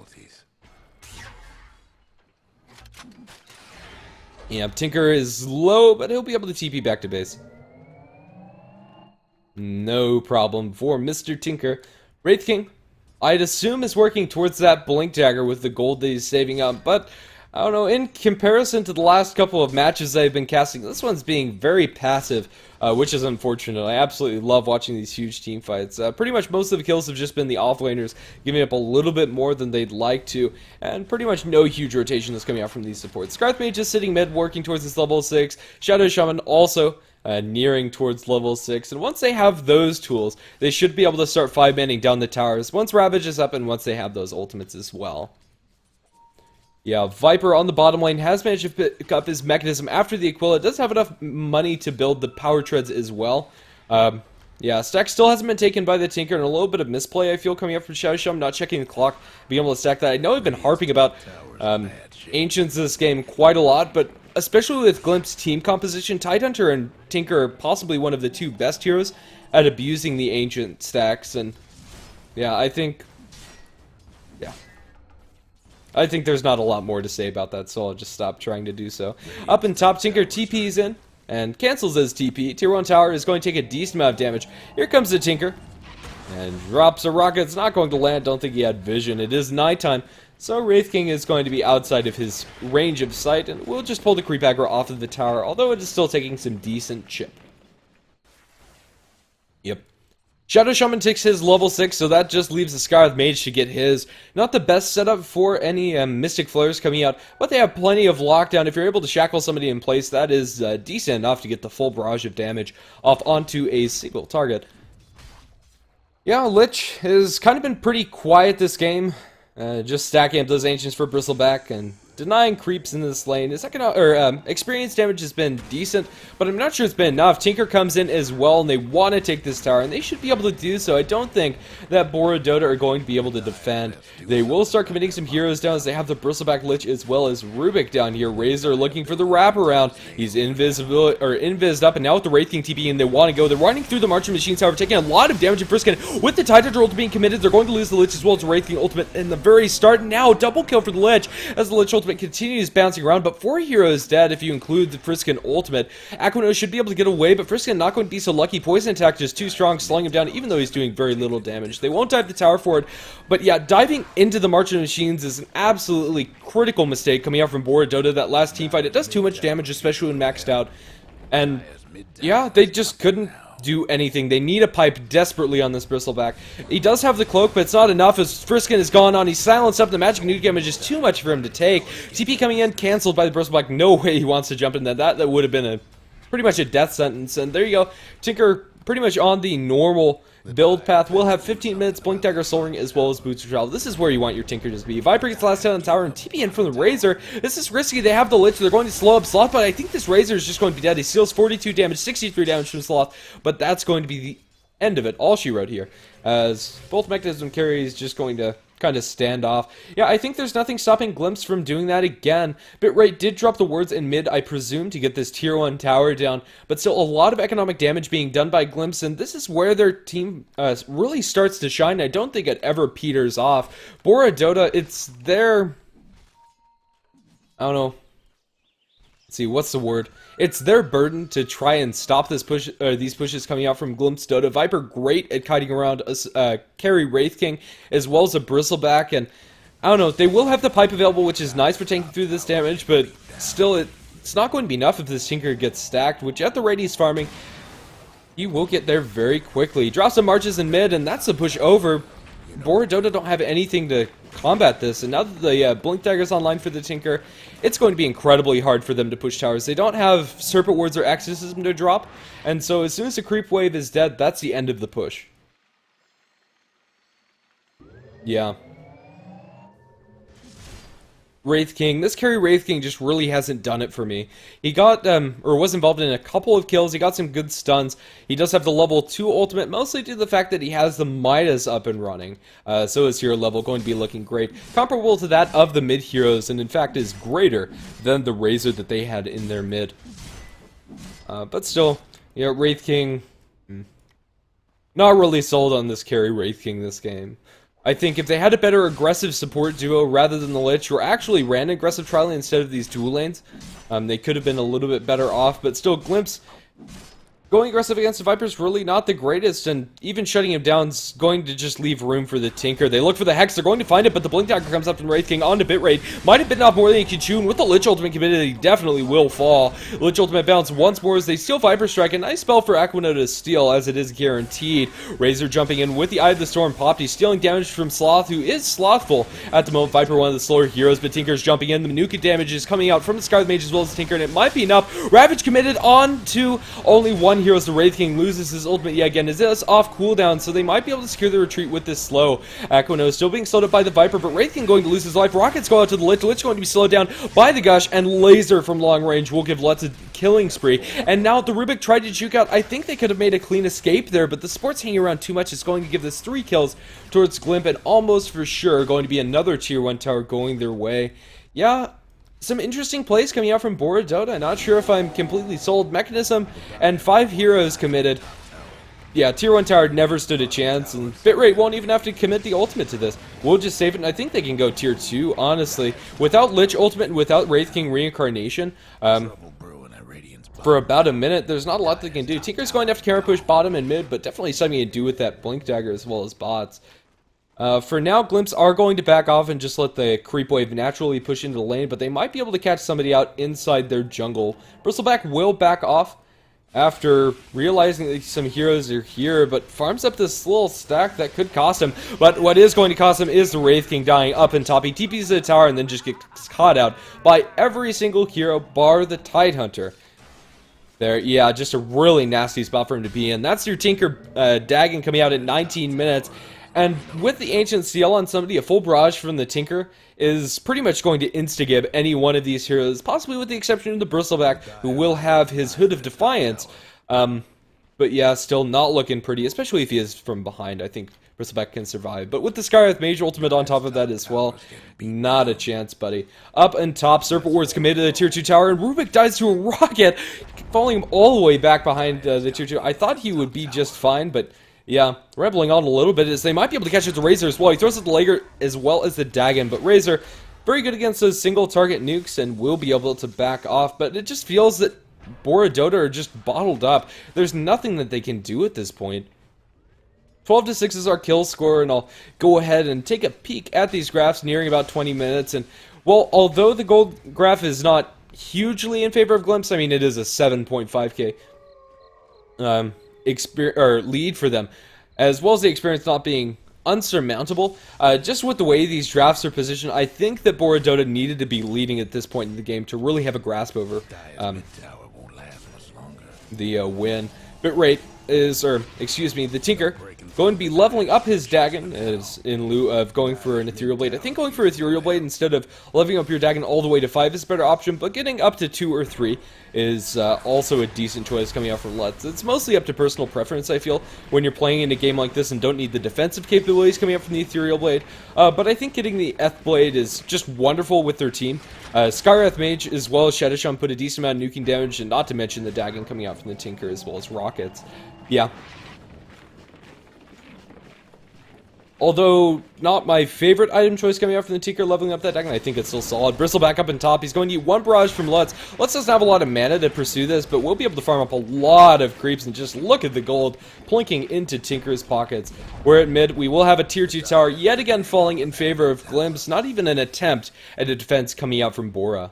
Yeah, Tinker is low, but he'll be able to TP back to base. No problem for Mr. Tinker. Wraith King, I'd assume, is working towards that Blink Dagger with the gold that he's saving up, but I don't know, in comparison to the last couple of matches I've been casting, this one's being very passive, which is unfortunate. I absolutely love watching these huge team fights. Pretty much most of the kills have just been the offlaners giving up a little bit more than they'd like to, and pretty much no huge rotation that's coming out from these supports. Scarth Mage just sitting mid, working towards this level 6. Shadow Shaman also nearing towards level 6, and once they have those tools, they should be able to start 5-manning down the towers once Ravage is up and once they have those ultimates as well. Yeah, Viper on the bottom lane has managed to pick up his mechanism after the Aquila. It does have enough money to build the power treads as well. Yeah, stack still hasn't been taken by the Tinker, and a little bit of misplay I feel coming up from Shadow Shaman, not checking the clock, being able to stack that. I know I've been harping about Ancients this game quite a lot, but especially with Glimpse team composition, Tidehunter and Tinker are possibly one of the two best heroes at abusing the Ancient stacks, and yeah, I think there's not a lot more to say about that, so I'll just stop trying to do so. Up in top, Tinker TP's in and cancels his TP. Tier 1 tower is going to take a decent amount of damage. Here comes the Tinker and drops a rocket. It's not going to land. Don't think he had vision. It is nighttime, so Wraith King is going to be outside of his range of sight, and we'll just pull the creep aggro off of the tower, although it is still taking some decent chip. Yep. Shadow Shaman takes his level 6, so that just leaves the Scarth Mage to get his. Not the best setup for any Mystic Flares coming out, but they have plenty of lockdown. If you're able to shackle somebody in place, that is decent enough to get the full barrage of damage off onto a single target. Yeah, Lich has kind of been pretty quiet this game. Just stacking up those Ancients for Bristleback and denying creeps in this lane. His experience damage has been decent, but I'm not sure it's been enough. Tinker comes in as well, and they want to take this tower, and they should be able to do so. I don't think that BoraDota are going to be able to defend. They will start committing some heroes down as they have the Bristleback Lich as well as Rubik down here. Razor looking for the wraparound. He's invised up, and now with the Wraith King TP, and they want to go. They're running through the Marching Machines, however, taking a lot of damage in Friskin. With the Tidehunter ult being committed, they're going to lose the Lich as well as the Wraith King ultimate in the very start. Now, double kill for the Lich as the Lich ultimate continues bouncing around, but 4 heroes dead if you include the Friskin ultimate. Aquino should be able to get away, but Friskin not going to be so lucky. Poison attack just too strong, slowing him down even though he's doing very little damage. They won't dive the tower forward, but yeah, diving into the Marching Machines is an absolutely critical mistake coming out from BoraDota. That last team fight, it does too much damage, especially when maxed out, and yeah, they just couldn't do anything. They need a pipe desperately on this Bristleback. He does have the cloak, but it's not enough as Friskin is gone on. He's silenced up. The magic nuke damage is too much for him to take. TP coming in, cancelled by the Bristleback. No way he wants to jump in that. That would have been pretty much a death sentence. And there you go. Tinker pretty much on the normal build path. We'll have 15 minutes, Blink Dagger, Soul Ring, as well as Boots of Travel. This is where you want your Tinker to be. Viper gets the last hit on the tower, and TP in from the Razor. This is risky. They have the Lich. They're going to slow up Sloth, but I think this Razor is just going to be dead. He steals 42 damage, 63 damage from Sloth, but that's going to be the end of it. All she wrote here, as both mechanism carries just going to kind of stand off. Yeah, I think there's nothing stopping Glimpse from doing that again. Bitrate did drop the wards in mid, I presume, to get this tier 1 tower down, but still a lot of economic damage being done by Glimpse, and this is where their team really starts to shine. I don't think it ever peters off. BoraDota, it's their, I don't know, let's see, what's the word? It's their burden to try and stop this push, these pushes coming out from Glimpse Dota. Viper great at kiting around carry Wraith King as well as a Bristleback, and I don't know, they will have the pipe available, which is nice for tanking through this damage, but still it's not going to be enough if this Tinker gets stacked, which at the rate he's farming, He will get there very quickly. Drops some marches in mid, and that's the push over. BoraDota don't have anything to combat this, and now that the Blink Dagger's online for the Tinker, it's going to be incredibly hard for them to push towers. They don't have Serpent Wards or Exorcism to drop, and so as soon as the creep wave is dead, that's the end of the push. Yeah. Wraith King. This carry Wraith King just really hasn't done it for me. He got, or was involved in a couple of kills. He got some good stuns. He does have the level 2 ultimate, mostly due to the fact that he has the Midas up and running. So his hero level going to be looking great. Comparable to that of the mid heroes, and in fact is greater than the Razor that they had in their mid. But still, you know, Wraith King, not really sold on this carry Wraith King this game. I think if they had a better aggressive support duo rather than the Lich, or actually ran aggressive trialing instead of these dual lanes, they could have been a little bit better off. But still, Glimpse going aggressive against the Viper is really not the greatest, and even shutting him down is going to just leave room for the Tinker. They look for the Hex, they're going to find it, but the Blink Dagger comes up from Wraith King onto Bitrate. Might have bitten off more than he could chew, and with the Lich Ultimate committed, he definitely will fall. Lich Ultimate bounce once more as they steal Viper Strike. A nice spell for Aquino to steal, as it is guaranteed. Razor jumping in with the Eye of the Storm popped. He's stealing damage from Sloth, who is slothful at the moment. Viper, one of the slower heroes, but Tinker's jumping in. The Nuka damage is coming out from the Scarlet Mage as well as Tinker, and it might be enough. Ravage committed on to only one hero, so Wraith King loses his ultimate yet again. Is this off cooldown, so they might be able to secure the retreat with this slow. Aquino still being slowed up by the Viper, but Wraith King going to lose his life. Rockets go out to the Lich. Lich going to be slowed down by the Gush, and Laser from long range will give Lutz a killing spree. And now the Rubik tried to juke out. I think they could have made a clean escape there, but the support's hanging around too much. It's going to give this 3 kills towards Glimp, and almost for sure going to be another tier 1 tower going their way. Yeah, some interesting plays coming out from BoraDota. Not sure if I'm completely sold. Mechanism and 5 heroes committed. Yeah, tier 1 tower never stood a chance, and Bitrate won't even have to commit the ultimate to this. We'll just save it, and I think they can go tier 2, honestly. Without Lich ultimate and without Wraith King reincarnation, for about a minute, there's not a lot they can do. Tinker's going to have to carry push bottom and mid, but definitely something to do with that Blink Dagger as well as bots. For now, Glimps are going to back off and just let the creep wave naturally push into the lane, but they might be able to catch somebody out inside their jungle. Bristleback will back off after realizing that some heroes are here, but farms up this little stack that could cost him. But what is going to cost him is the Wraith King dying up and top. He TPs to the tower and then just gets caught out by every single hero bar the Tidehunter. There, yeah, just a really nasty spot for him to be in. That's your Tinker Dagon coming out at 19 minutes. And with the Ancient Seal on somebody, a full barrage from the Tinker is pretty much going to insta-gib any one of these heroes, possibly with the exception of the Bristleback, who will have his Hood of Defiance. But yeah, still not looking pretty, especially if he is from behind. I think Bristleback can survive. But with the Skywrath Mage ultimate on top of that as well, not a chance, buddy. Up and top, Serpent Ward's committed to the tier 2 tower, and Rubik dies to a rocket, falling him all the way back behind the tier 2. I thought he would be just fine, but yeah, rebelling on a little bit as they might be able to catch it to Razor as well. He throws it to Lager as well as the Dagon, but Razor, very good against those single target nukes and will be able to back off, but it just feels that BoraDota are just bottled up. There's nothing that they can do at this point. 12-6 is our kill score, and I'll go ahead and take a peek at these graphs nearing about 20 minutes. And, well, although the gold graph is not hugely in favor of Glimpse, I mean, it is a 7.5k lead for them, as well as the experience not being unsurmountable. Just with the way these drafts are positioned, I think that BoraDota needed to be leading at this point in the game to really have a grasp over the win. Bitrate is, or excuse me, the Tinker going to be leveling up his Dagon as in lieu of going for an Ethereal Blade. I think going for Ethereal Blade instead of leveling up your Dagon all the way to 5 is a better option, but getting up to 2 or 3 is also a decent choice coming out from Lutz. It's mostly up to personal preference, I feel, when you're playing in a game like this and don't need the defensive capabilities coming up from the Ethereal Blade. But I think getting the Eth Blade is just wonderful with their team. Skywrath Mage as well as Shadowshun put a decent amount of nuking damage, and not to mention the Dagon coming out from the Tinker as well as rockets. Yeah. Although, not my favorite item choice coming out from the Tinker leveling up that Dagon, I think it's still solid. Bristleback up in top, he's going to get 1 barrage from Lutz. Lutz doesn't have a lot of mana to pursue this, but we'll be able to farm up a lot of creeps, and just look at the gold plinking into Tinker's pockets. We're at mid, we will have a tier 2 tower yet again falling in favor of Glimpse, not even an attempt at a defense coming out from Bora.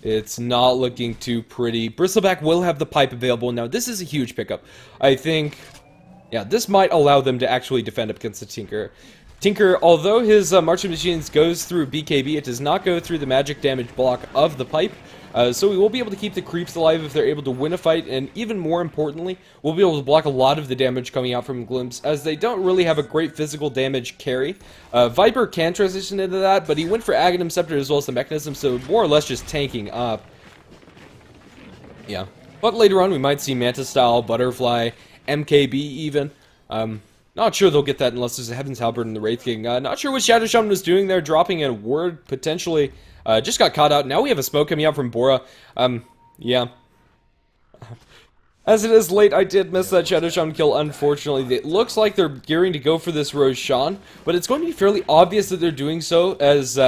It's not looking too pretty. Bristleback will have the pipe available. Now, this is a huge pickup. I think, yeah, this might allow them to actually defend up against the Tinker. Tinker, although his Marching Machines goes through BKB, it does not go through the magic damage block of the pipe. So we will be able to keep the creeps alive if they're able to win a fight, and even more importantly, we'll be able to block a lot of the damage coming out from Glimpse, as they don't really have a great physical damage carry. Viper can transition into that, but he went for Aghanim Scepter as well as the Mechanism, so more or less just tanking up. Yeah. But later on, we might see Manta Style, Butterfly, MKB even. Not sure they'll get that unless there's a Heaven's Halberd in the Wraith King. Not sure what Shadow Shaman was doing there, dropping a word, potentially. Just got caught out. Now we have a smoke coming out from Bora. Yeah. As it is late, I did miss that Shadow Shaman kill, unfortunately. It looks like they're gearing to go for this Roshan, but it's going to be fairly obvious that they're doing so, as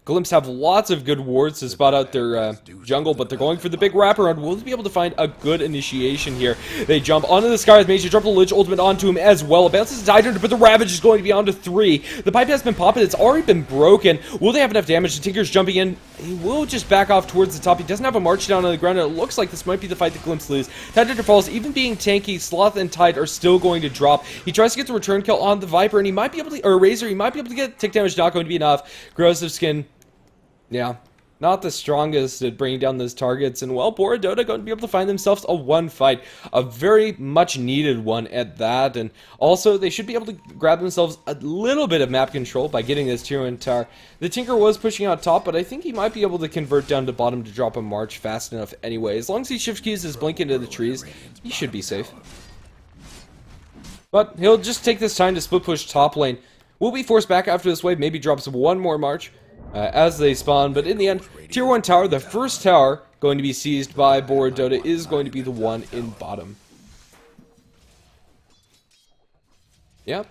Glimpse have lots of good wards to spot out their jungle, but they're going for the big wraparound. Will they be able to find a good initiation here? They jump onto the Sky with Mage, drop the Lich ultimate onto him as well. It bounces to Hydra, but the Ravage is going to be onto 3. The pipe has been popping, it's already been broken. Will they have enough damage? The Tinker's jumping in. He will just back off towards the top. He doesn't have a march down on the ground, and it looks like this might be the fight that Glimpse lose. Hydra falls, even being tanky, Sloth and Tide are still going to drop. He tries to get the return kill on the Viper, and he might be able to, or Razor, he might be able to get tick damage, not going to be enough. Corrosive Skin, yeah, not the strongest at bringing down those targets, and well, BoraDota going to be able to find themselves a one fight, a very much needed one at that, and also they should be able to grab themselves a little bit of map control by getting this tier 1 tower. The Tinker was pushing out top, but I think he might be able to convert down to bottom to drop a march fast enough anyway. As long as he shift keys his blink into the trees, he should be safe. But he'll just take this time to split push top lane. Will be forced back after this wave, maybe drops one more march as they spawn, but in the end, tier 1 tower, the first tower going to be seized by BoraDota, is going to be the one in bottom. Yep.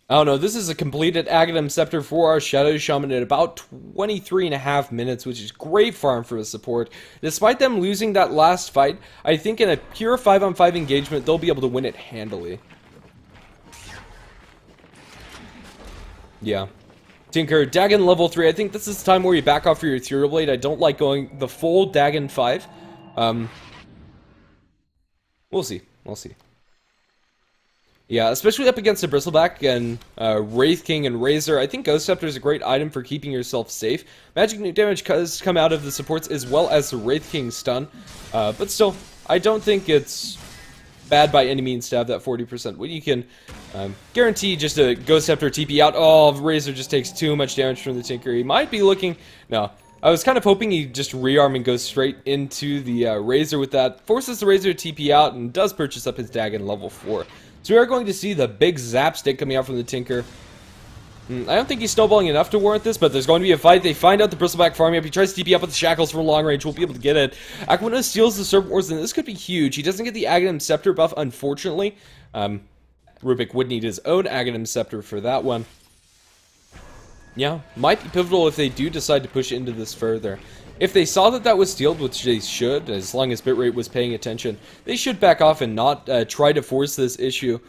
I don't know, this is a completed Aghanim Scepter for our Shadow Shaman at about 23.5 minutes, which is great farm for the support. Despite them losing that last fight, I think in a pure 5-on-5 engagement, they'll be able to win it handily. Yeah. Tinker, Dagon level 3, I think this is the time where you back off for your Ethereal Blade. I don't like going the full Dagon 5. We'll see. We'll see. Yeah, especially up against the Bristleback and Wraith King and Razor. I think Ghost Scepter is a great item for keeping yourself safe. Magic nuke damage does come out of the supports as well as the Wraith King stun. But still, I don't think it's bad by any means to have that 40% when you can guarantee just a Ghost Scepter TP out. Oh, Razor just takes too much damage from the Tinker. He might be looking... No, I was kind of hoping he'd just rearm and go straight into the Razor with that. Forces the Razor to TP out and does purchase up his Dagon level 4. So we are going to see the big zap stick coming out from the Tinker. I don't think he's snowballing enough to warrant this, but there's going to be a fight. They find out the Bristleback farming up. He tries to TP up with the Shackles for long range. We'll be able to get it. Aquino steals the Serpent Wars, and this could be huge. He doesn't get the Aghanim Scepter buff, unfortunately. Rubik would need his own Aghanim Scepter for that one. Yeah, might be pivotal if they do decide to push into this further. If they saw that that was stealed, which they should, as long as bitrate was paying attention, they should back off and not try to force this issue.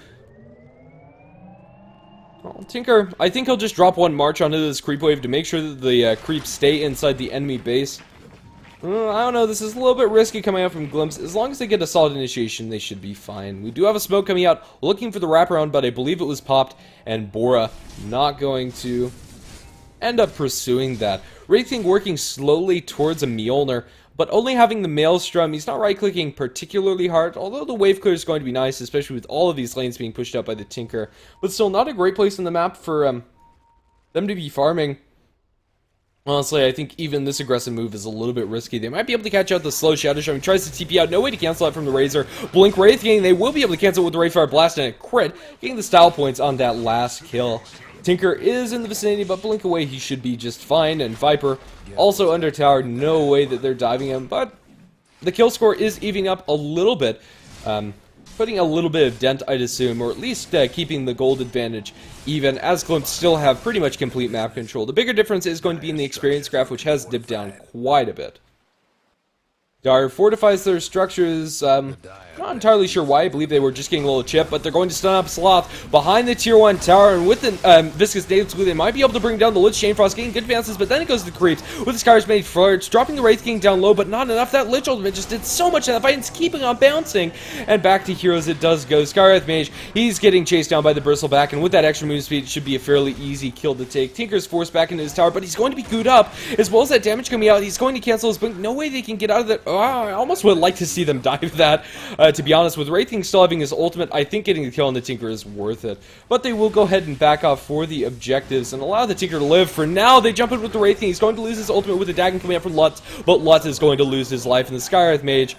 Well, Tinker, I think he'll just drop one march onto this creep wave to make sure that the creeps stay inside the enemy base. I don't know, this is a little bit risky coming out from Glimpse. As long as they get a solid initiation, they should be fine. We do have a smoke coming out, looking for the wraparound, but I believe it was popped, and Bora not going to end up pursuing that. Wraith King working slowly towards a Mjolnir, but only having the Maelstrom. He's not right-clicking particularly hard, although the wave clear is going to be nice, especially with all of these lanes being pushed out by the Tinker. But still, not a great place on the map for them to be farming. Honestly, I think even this aggressive move is a little bit risky. They might be able to catch out the slow Shadow Shaman. He tries to TP out. No way to cancel that from the Razor. Blink Wraith King. They will be able to cancel it with the Wraithfire Blast and a crit, getting the style points on that last kill. Tinker is in the vicinity, but blink away, he should be just fine. And Viper also under tower. No way that they're diving him, but the kill score is evening up a little bit. Putting a little bit of dent, I'd assume, or at least keeping the gold advantage even, as Glimpse still have pretty much complete map control. The bigger difference is going to be in the experience graph, which has dipped down quite a bit. Dar fortifies their structures. Not entirely sure why. I believe they were just getting a little chip, but they're going to stun up Sloth behind the tier 1 tower, and with the Viscous Native Glue, they might be able to bring down the Lich Chainfrost, getting good advances, but then it goes to the creeps with the Sky's Made Flirts, dropping the Wraith King down low, but not enough. That Lich ultimate just did so much in that fight, and it's keeping on bouncing. And back to heroes it does go. Skywrath Mage, he's getting chased down by the Bristleback, and with that extra move speed, it should be a fairly easy kill to take. Tinker's forced back into his tower, but he's going to be gooed up, as well as that damage coming out. He's going to cancel his blink. No way they can get out of that. Oh, I almost would like to see them die with that, to be honest. With Wraith King still having his ultimate, I think getting the kill on the Tinker is worth it. But they will go ahead and back off for the objectives and allow the Tinker to live. For now, they jump in with the Wraith King. He's going to lose his ultimate with the Dagon coming up from Lutz, but Lutz is going to lose his life, and the Skywrath Mage...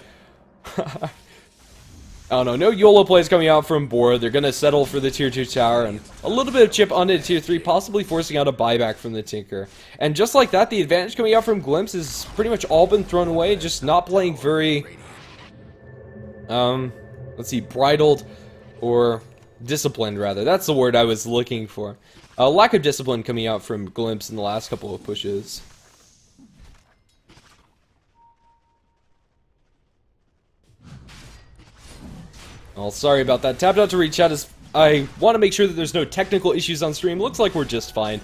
I don't know, no YOLO plays coming out from Bora. They're going to settle for the tier 2 tower, and a little bit of chip onto tier 3, possibly forcing out a buyback from the Tinker. And just like that, the advantage coming out from Glimpse has pretty much all been thrown away, just not playing very... let's see, bridled or disciplined, rather. That's the word I was looking for. Lack of discipline coming out from Glimpse in the last couple of pushes. Oh, sorry about that. Tapped out to reach out as I want to make sure that there's no technical issues on stream. Looks like we're just fine.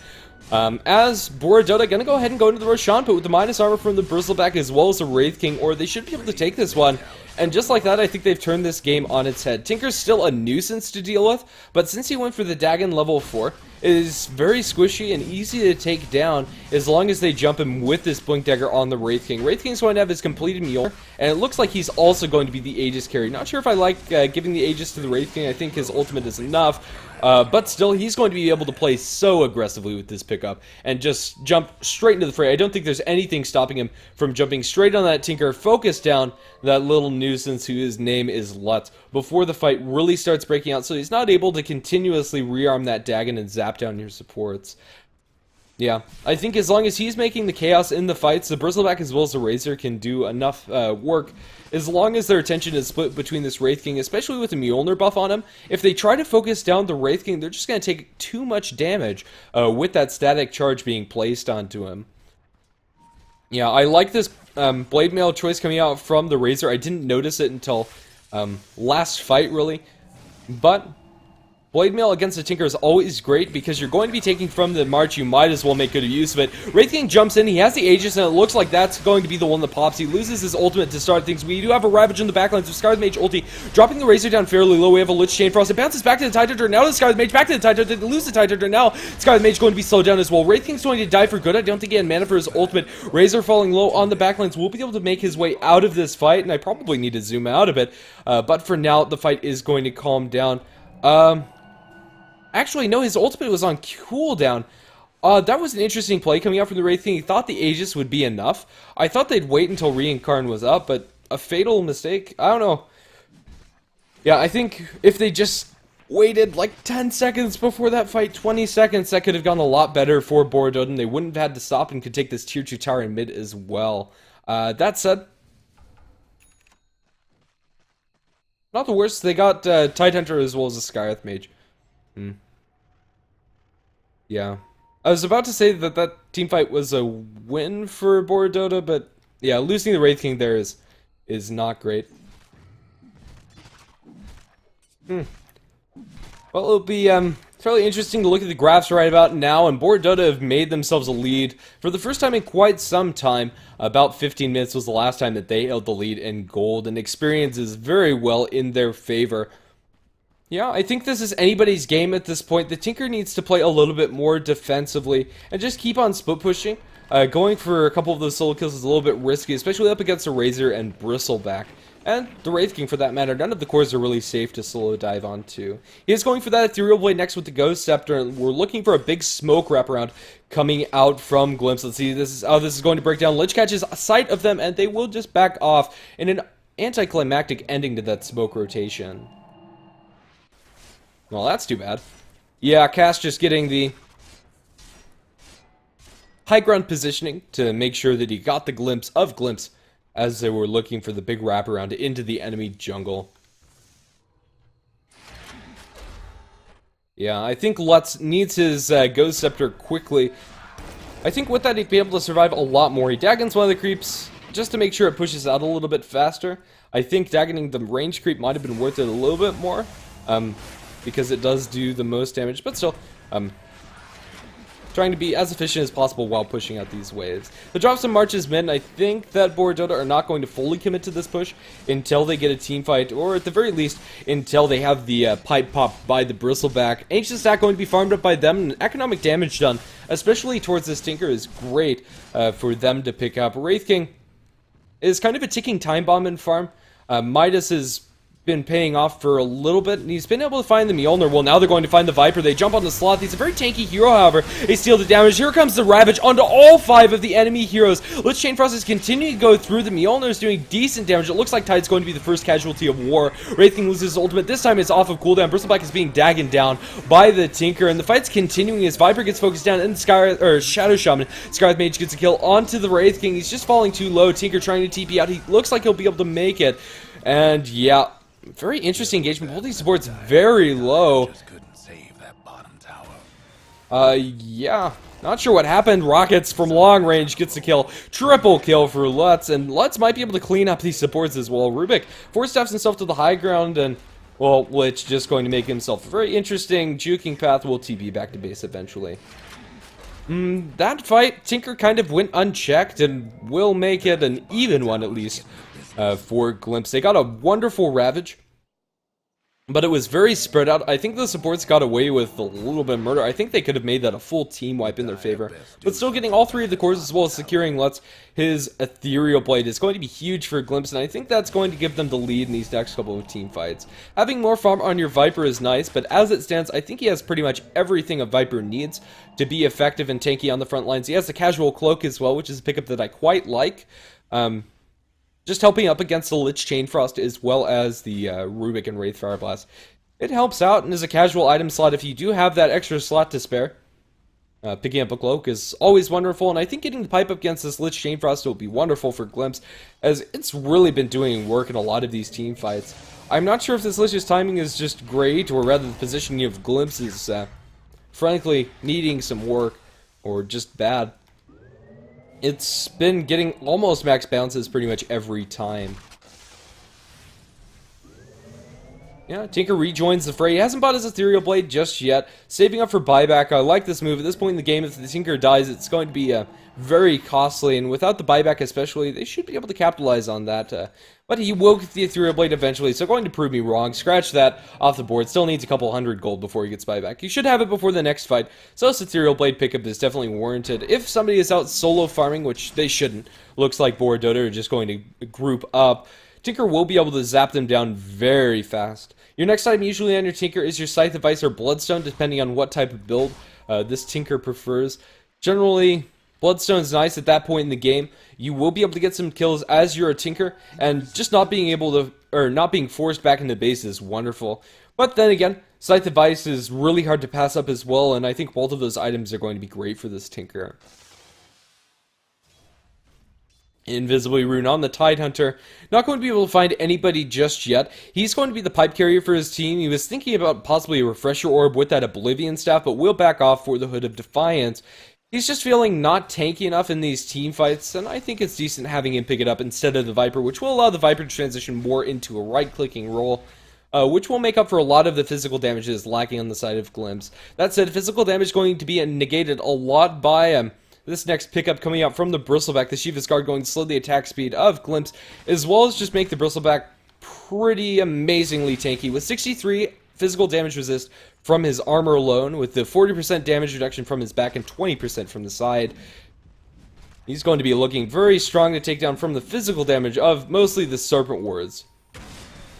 As BoraDota gonna go ahead and go into the Roshan pit with the minus armor from the Bristleback as well as the Wraith King, or they should be able to take this one. And just like that, I think they've turned this game on its head. Tinker's still a nuisance to deal with, but since he went for the Dagon level 4, it is very squishy and easy to take down as long as they jump him with this Blink Dagger on the Wraith King. Wraith King's going to have his completed Mule, and it looks like he's also going to be the Aegis carry. Not sure if I like giving the Aegis to the Wraith King. I think his ultimate is enough. But still, he's going to be able to play so aggressively with this pickup and just jump straight into the fray. I don't think there's anything stopping him from jumping straight on that Tinker, focus down that little nuisance whose name is Lutz before the fight really starts breaking out, so he's not able to continuously rearm that Dagon and zap down your supports. Yeah, I think as long as he's making the chaos in the fights, the Bristleback as well as the Razor can do enough work. As long as their attention is split between this Wraith King, especially with the Mjolnir buff on him, if they try to focus down the Wraith King, they're just going to take too much damage with that static charge being placed onto him. Yeah, I like this Blade Mail choice coming out from the Razor. I didn't notice it until last fight, really. But Blade Mail against the Tinker is always great because you're going to be taking from the March. You might as well make good use of it. Wraith King jumps in. He has the Aegis, and it looks like that's going to be the one that pops. He loses his ultimate to start things. We do have a Ravage in the backlines with Scar's Mage ulti, dropping the Razor down fairly low. We have a Lich Chainfrost. It bounces back to the Tide Hunter. Now the Scar's Mage back to the Tide Hunter. They lose the Tide Hunter. Now Scar's Mage going to be slowed down as well. Wraith King's going to die for good. I don't think he had mana for his ultimate. Razor falling low on the backlines will be able to make his way out of this fight, and I probably need to zoom out a bit. But for now, the fight is going to calm down. Actually, no, his ultimate was on cooldown. That was an interesting play coming out from the Wraith King. He thought the Aegis would be enough. I thought they'd wait until Reincarn was up, but a fatal mistake? I don't know. Yeah, I think if they just waited like 10 seconds before that fight, 20 seconds, that could have gone a lot better for BoraDota, and they wouldn't have had to stop and could take this tier 2 tower in mid as well. That said, not the worst. They got Tide Hunter as well as a Skywrath Mage. Yeah. I was about to say that that team fight was a win for BoraDota, but yeah, losing the Wraith King there is not great. Well, it'll be fairly interesting to look at the graphs right about now, and BoraDota have made themselves a lead for the first time in quite some time. About 15 minutes was the last time that they held the lead in gold, and experience is very well in their favor. Yeah, I think this is anybody's game at this point. The Tinker needs to play a little bit more defensively and just keep on split pushing. Going for a couple of those solo kills is a little bit risky, especially up against the Razor and Bristleback. And the Wraith King, for that matter. None of the cores are really safe to solo dive onto. He is going for that Ethereal Blade next with the Ghost Scepter, and we're looking for a big smoke wraparound coming out from Glimpse. Let's see, this is how this is going to break down. Lich catches sight of them, and they will just back off in an anticlimactic ending to that smoke rotation. Well, that's too bad. Yeah, Cass just getting the high ground positioning to make sure that he got the glimpse of Glimpse as they were looking for the big wraparound into the enemy jungle. Yeah, I think Lutz needs his Ghost Scepter quickly. I think with that he'd be able to survive a lot more. He Dagon's one of the creeps. just to make sure it pushes out a little bit faster. I think daggering the range creep might have been worth it a little bit more, because it does do the most damage, but still, trying to be as efficient as possible while pushing out these waves. The drops and marches mid, and I think that BoraDota are not going to fully commit to this push until they get a team fight, or at the very least, until they have the pipe pop by the Bristleback. Ancient stack going to be farmed up by them, and economic damage done, especially towards this Tinker, is great for them to pick up. Wraith King is kind of a ticking time bomb in farm. Midas has been paying off for a little bit, and he's been able to find the Mjolnir. Well, now they're going to find the Viper. They jump on the Sloth. He's a very tanky hero, however. They steal the damage. Here comes the Ravage onto all 5 of the enemy heroes. Lich Chain Frost is continuing to go through. The Mjolnir is doing decent damage. It looks like Tide's going to be the first casualty of war. Wraith King loses his ultimate. This time it's off of cooldown. Bristleback is being dagged down by the Tinker, and the fight's continuing as Viper gets focused down, and Shadow Shaman, Scarlet Mage gets a kill onto the Wraith King. He's just falling too low. Tinker trying to TP out. He looks like he'll be able to make it, and yeah, very interesting engagement. Both these supports very low. Just couldn't save that bottom tower. Yeah. Not sure what happened. Rockets from long range gets the kill. Triple kill for Lutz, and Lutz might be able to clean up these supports as well. Rubik four-steps himself to the high ground, and, well, Lich just going to make himself a very interesting juking path. Will TP back to base eventually. That fight, Tinker kind of went unchecked, and will make it an even one at least. For Glimpse. They got a wonderful Ravage, but it was very spread out. I think the supports got away with a little bit of murder. I think they could have made that a full team wipe in their favor, but still getting all 3 of the cores as well as securing Lutz. His Ethereal Blade is going to be huge for Glimpse, and I think that's going to give them the lead in these next couple of team fights. Having more farm on your Viper is nice, but as it stands, I think he has pretty much everything a Viper needs to be effective and tanky on the front lines. He has the casual cloak as well, which is a pickup that I quite like. Just helping up against the Lich Chain Frost as well as the Rubik and Wraith Fire Blast. It helps out and is a casual item slot if you do have that extra slot to spare. Picking up a cloak is always wonderful, and I think getting the pipe up against this Lich Chain Frost will be wonderful for Glimpse, as it's really been doing work in a lot of these team fights. I'm not sure if this Lich's timing is just great, or rather the positioning of Glimpse is frankly needing some work, or just bad. It's been getting almost max bounces pretty much every time. Yeah, Tinker rejoins the fray. He hasn't bought his Ethereal Blade just yet. Saving up for buyback. I like this move. At this point in the game, if the Tinker dies, it's going to be very costly. And without the buyback especially, they should be able to capitalize on that. But he will get the Ethereal Blade eventually, so going to prove me wrong. Scratch that off the board. Still needs a couple hundred gold before he gets buyback. He should have it before the next fight. So this Ethereal Blade pickup is definitely warranted. If somebody is out solo farming, which they shouldn't, looks like BoraDota are just going to group up, Tinker will be able to zap them down very fast. Your next item usually on your Tinker is your Scythe of Ice or Bloodstone, depending on what type of build this Tinker prefers. Generally, Bloodstone's nice at that point in the game. You will be able to get some kills as you're a Tinker, and just not being able to, or not being forced back into base is wonderful. But then again, Scythe of Ice is really hard to pass up as well, and I think both of those items are going to be great for this Tinker. Invisibly Rune on the Tidehunter. Not going to be able to find anybody just yet. He's going to be the pipe carrier for his team. He was thinking about possibly a Refresher Orb with that Oblivion staff, but will back off for the Hood of Defiance. He's just feeling not tanky enough in these team fights, and I think it's decent having him pick it up instead of the Viper, which will allow the Viper to transition more into a right-clicking role, which will make up for a lot of the physical damage that is lacking on the side of Glimpse. That said, physical damage is going to be negated a lot by this next pickup coming out from the Bristleback, the Shiva's Guard going to slow the attack speed of Glimpse, as well as just make the Bristleback pretty amazingly tanky, with 63 physical damage resist from his armor alone, with the 40% damage reduction from his back and 20% from the side. He's going to be looking very strong to take down from the physical damage of mostly the Serpent Wards.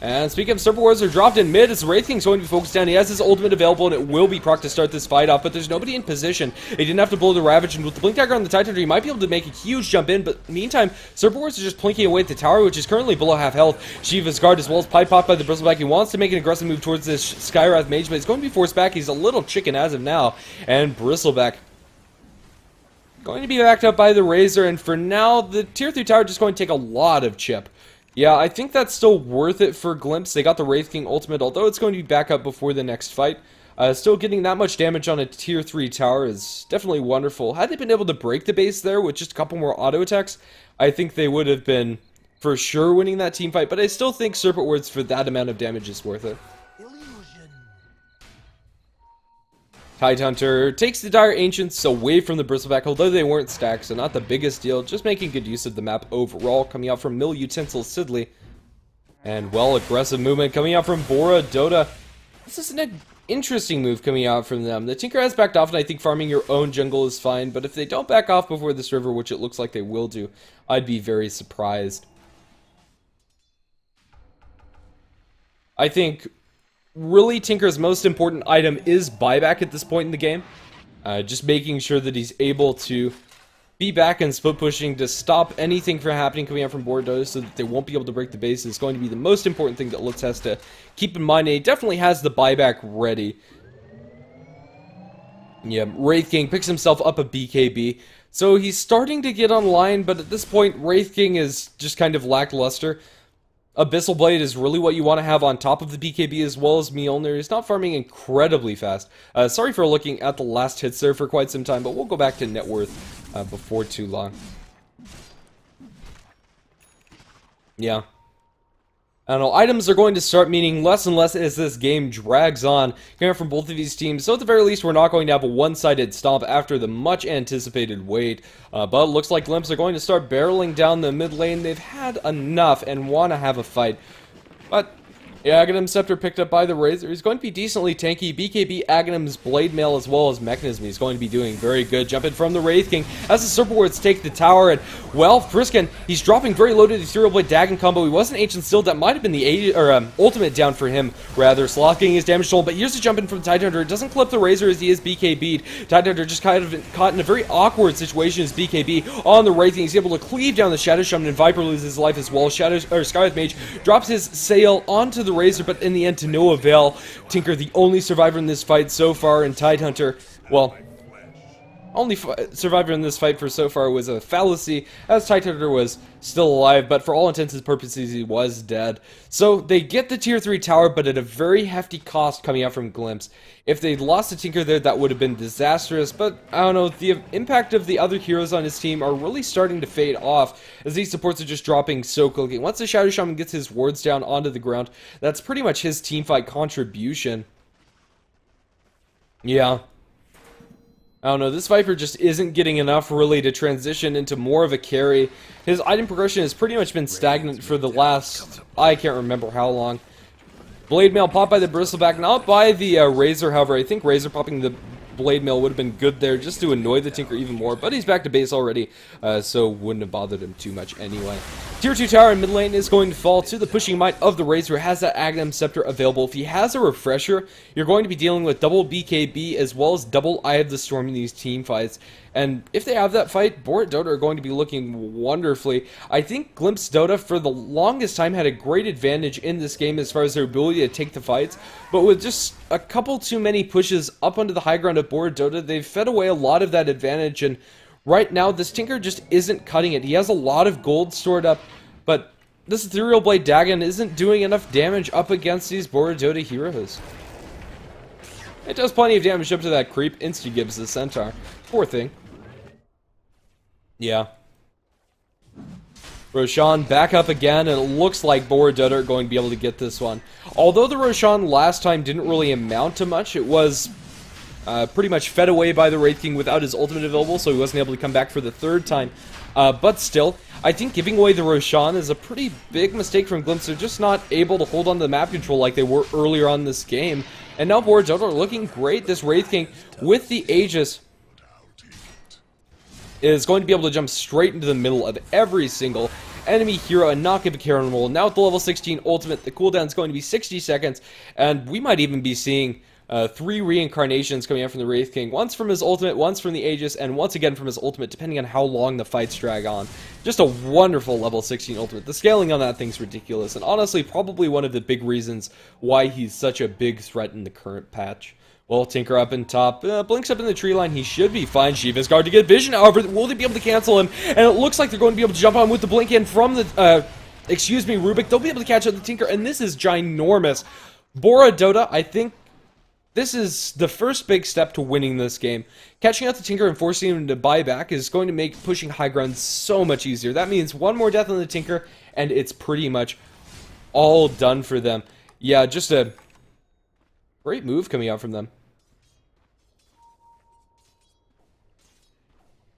And speaking of Serpent Wards, are dropped in mid as Wraith King's going to be focused down. He has his ultimate available, and it will be proc to start this fight off, but there's nobody in position. He didn't have to blow the Ravage, and with the Blink Dagger on the Tidehunter, he might be able to make a huge jump in, but meantime, Serpent Wards are just plinking away at the tower, which is currently below half health. Shiva's Guard as well as pipe pop by the Bristleback. He wants to make an aggressive move towards this Skywrath Mage, but he's going to be forced back. He's a little chicken as of now, and Bristleback going to be backed up by the Razor, and for now, the Tier 3 tower just going to take a lot of chip. Yeah, I think that's still worth it for Glimpse. They got the Wraith King ultimate, although it's going to be back up before the next fight. Still getting that much damage on a tier 3 tower is definitely wonderful. Had they been able to break the base there with just a couple more auto attacks, I think they would have been for sure winning that team fight, but I still think Serpent Wards for that amount of damage is worth it. Tidehunter takes the Dire Ancients away from the Bristleback, although they weren't stacked, so not the biggest deal, just making good use of the map overall, coming out from Mill Utensil Sidley. And, well, aggressive movement coming out from BoraDota. This is an interesting move coming out from them. The Tinker has backed off, and I think farming your own jungle is fine, but if they don't back off before this river, which it looks like they will do, I'd be very surprised. I think really Tinker's most important item is buyback at this point in the game. Just making sure that he's able to be back and split pushing to stop anything from happening coming out from BoraDota so that they won't be able to break the base is going to be the most important thing that Litz has to keep in mind. And he definitely has the buyback ready. Yeah, Wraith King picks himself up a BKB. So he's starting to get online, but at this point Wraith King is just kind of lackluster. Abyssal Blade is really what you want to have on top of the BKB as well as Mjolnir. He's not farming incredibly fast. Sorry for looking at the last hits there for quite some time, but we'll go back to net worth before too long. Yeah. I don't know, items are going to start meaning less and less as this game drags on, coming from both of these teams, so at the very least we're not going to have a one-sided stomp after the much-anticipated wait, but it looks like Limps are going to start barreling down the mid lane. They've had enough and want to have a fight, but yeah, Aghanim Scepter picked up by the Razor. He's going to be decently tanky. BKB, Aghanim's Blade Mail, as well as Mechanism. He's going to be doing very good. Jumping from the Wraith King as the Serpent Wards take the tower. And, well, Friskin, he's dropping very low to the Ethereal Blade Dagon combo. He wasn't Ancient Still. That might have been the ultimate down for him, rather. Sloth getting his damage toll. But here's the jump in from Tidehunter. It doesn't clip the Razor as he is BKB'd. Tidehunter just kind of caught in a very awkward situation as BKB on the Wraith King. He's able to cleave down the Shadow Shaman, and Viper loses his life as well. Skywrath Mage drops his sail onto the Razor, but in the end to no avail. Tinker, the only survivor in this fight so far, and Tidehunter, well, only survivor in this fight for so far was a fallacy, as Tidehunter was still alive, but for all intents and purposes he was dead. So they get the tier 3 tower, but at a very hefty cost coming out from Glimpse. If they'd lost to Tinker there, that would have been disastrous, but I don't know, the impact of the other heroes on his team are really starting to fade off, as these supports are just dropping so quickly. Once the Shadow Shaman gets his wards down onto the ground, that's pretty much his teamfight contribution. Yeah. I don't know, this Viper just isn't getting enough really to transition into more of a carry. His item progression has pretty much been stagnant for the last, I can't remember how long. Blade Mail popped by the Bristleback, not by the Razor, however. I think Razor popping the Blade Mail would have been good there just to annoy the Tinker even more, but he's back to base already, so wouldn't have bothered him too much anyway. Tier 2 tower in mid lane is going to fall to the pushing might of the Razor, who has that Aghanim Scepter available. If he has a Refresher, you're going to be dealing with double BKB as well as double Eye of the Storm in these team fights. And if they have that fight, BoraDota are going to be looking wonderfully. I think Glimpse Dota for the longest time had a great advantage in this game as far as their ability to take the fights, but with just a couple too many pushes up onto the high ground of BoraDota, they've fed away a lot of that advantage, and right now this Tinker just isn't cutting it. He has a lot of gold stored up, but this Ethereal Blade Dagon isn't doing enough damage up against these BoraDota heroes. It does plenty of damage up to that creep. Insta-gives the Centaur. Poor thing. Yeah. Roshan back up again, and it looks like BoraDota are going to be able to get this one. Although the Roshan last time didn't really amount to much, it was pretty much fed away by the Wraith King without his ultimate available, so he wasn't able to come back for the third time. But still, I think giving away the Roshan is a pretty big mistake from Glimpse. They're just not able to hold on to the map control like they were earlier on in this game. And now BoraDota are looking great. This Wraith King with the Aegis is going to be able to jump straight into the middle of every single enemy hero and not give a care on roll. Now with the level 16 ultimate, the cooldown is going to be 60 seconds, and we might even be seeing 3 reincarnations coming out from the Wraith King. Once from his ultimate, once from the Aegis, and once again from his ultimate, depending on how long the fights drag on. Just a wonderful level 16 ultimate. The scaling on that thing's ridiculous, and honestly, probably one of the big reasons why he's such a big threat in the current patch. Well, Tinker up in top, blinks up in the tree line, he should be fine. Shiva's guard to get vision, however, will they be able to cancel him? And it looks like they're going to be able to jump on with the blink in from the, excuse me, Rubik. They'll be able to catch up the Tinker, and this is ginormous. BoraDota, I think, This is the first big step to winning this game. Catching out the Tinker and forcing him to buy back is going to make pushing high ground so much easier. That means one more death on the Tinker, and it's pretty much all done for them. Yeah, just a great move coming out from them.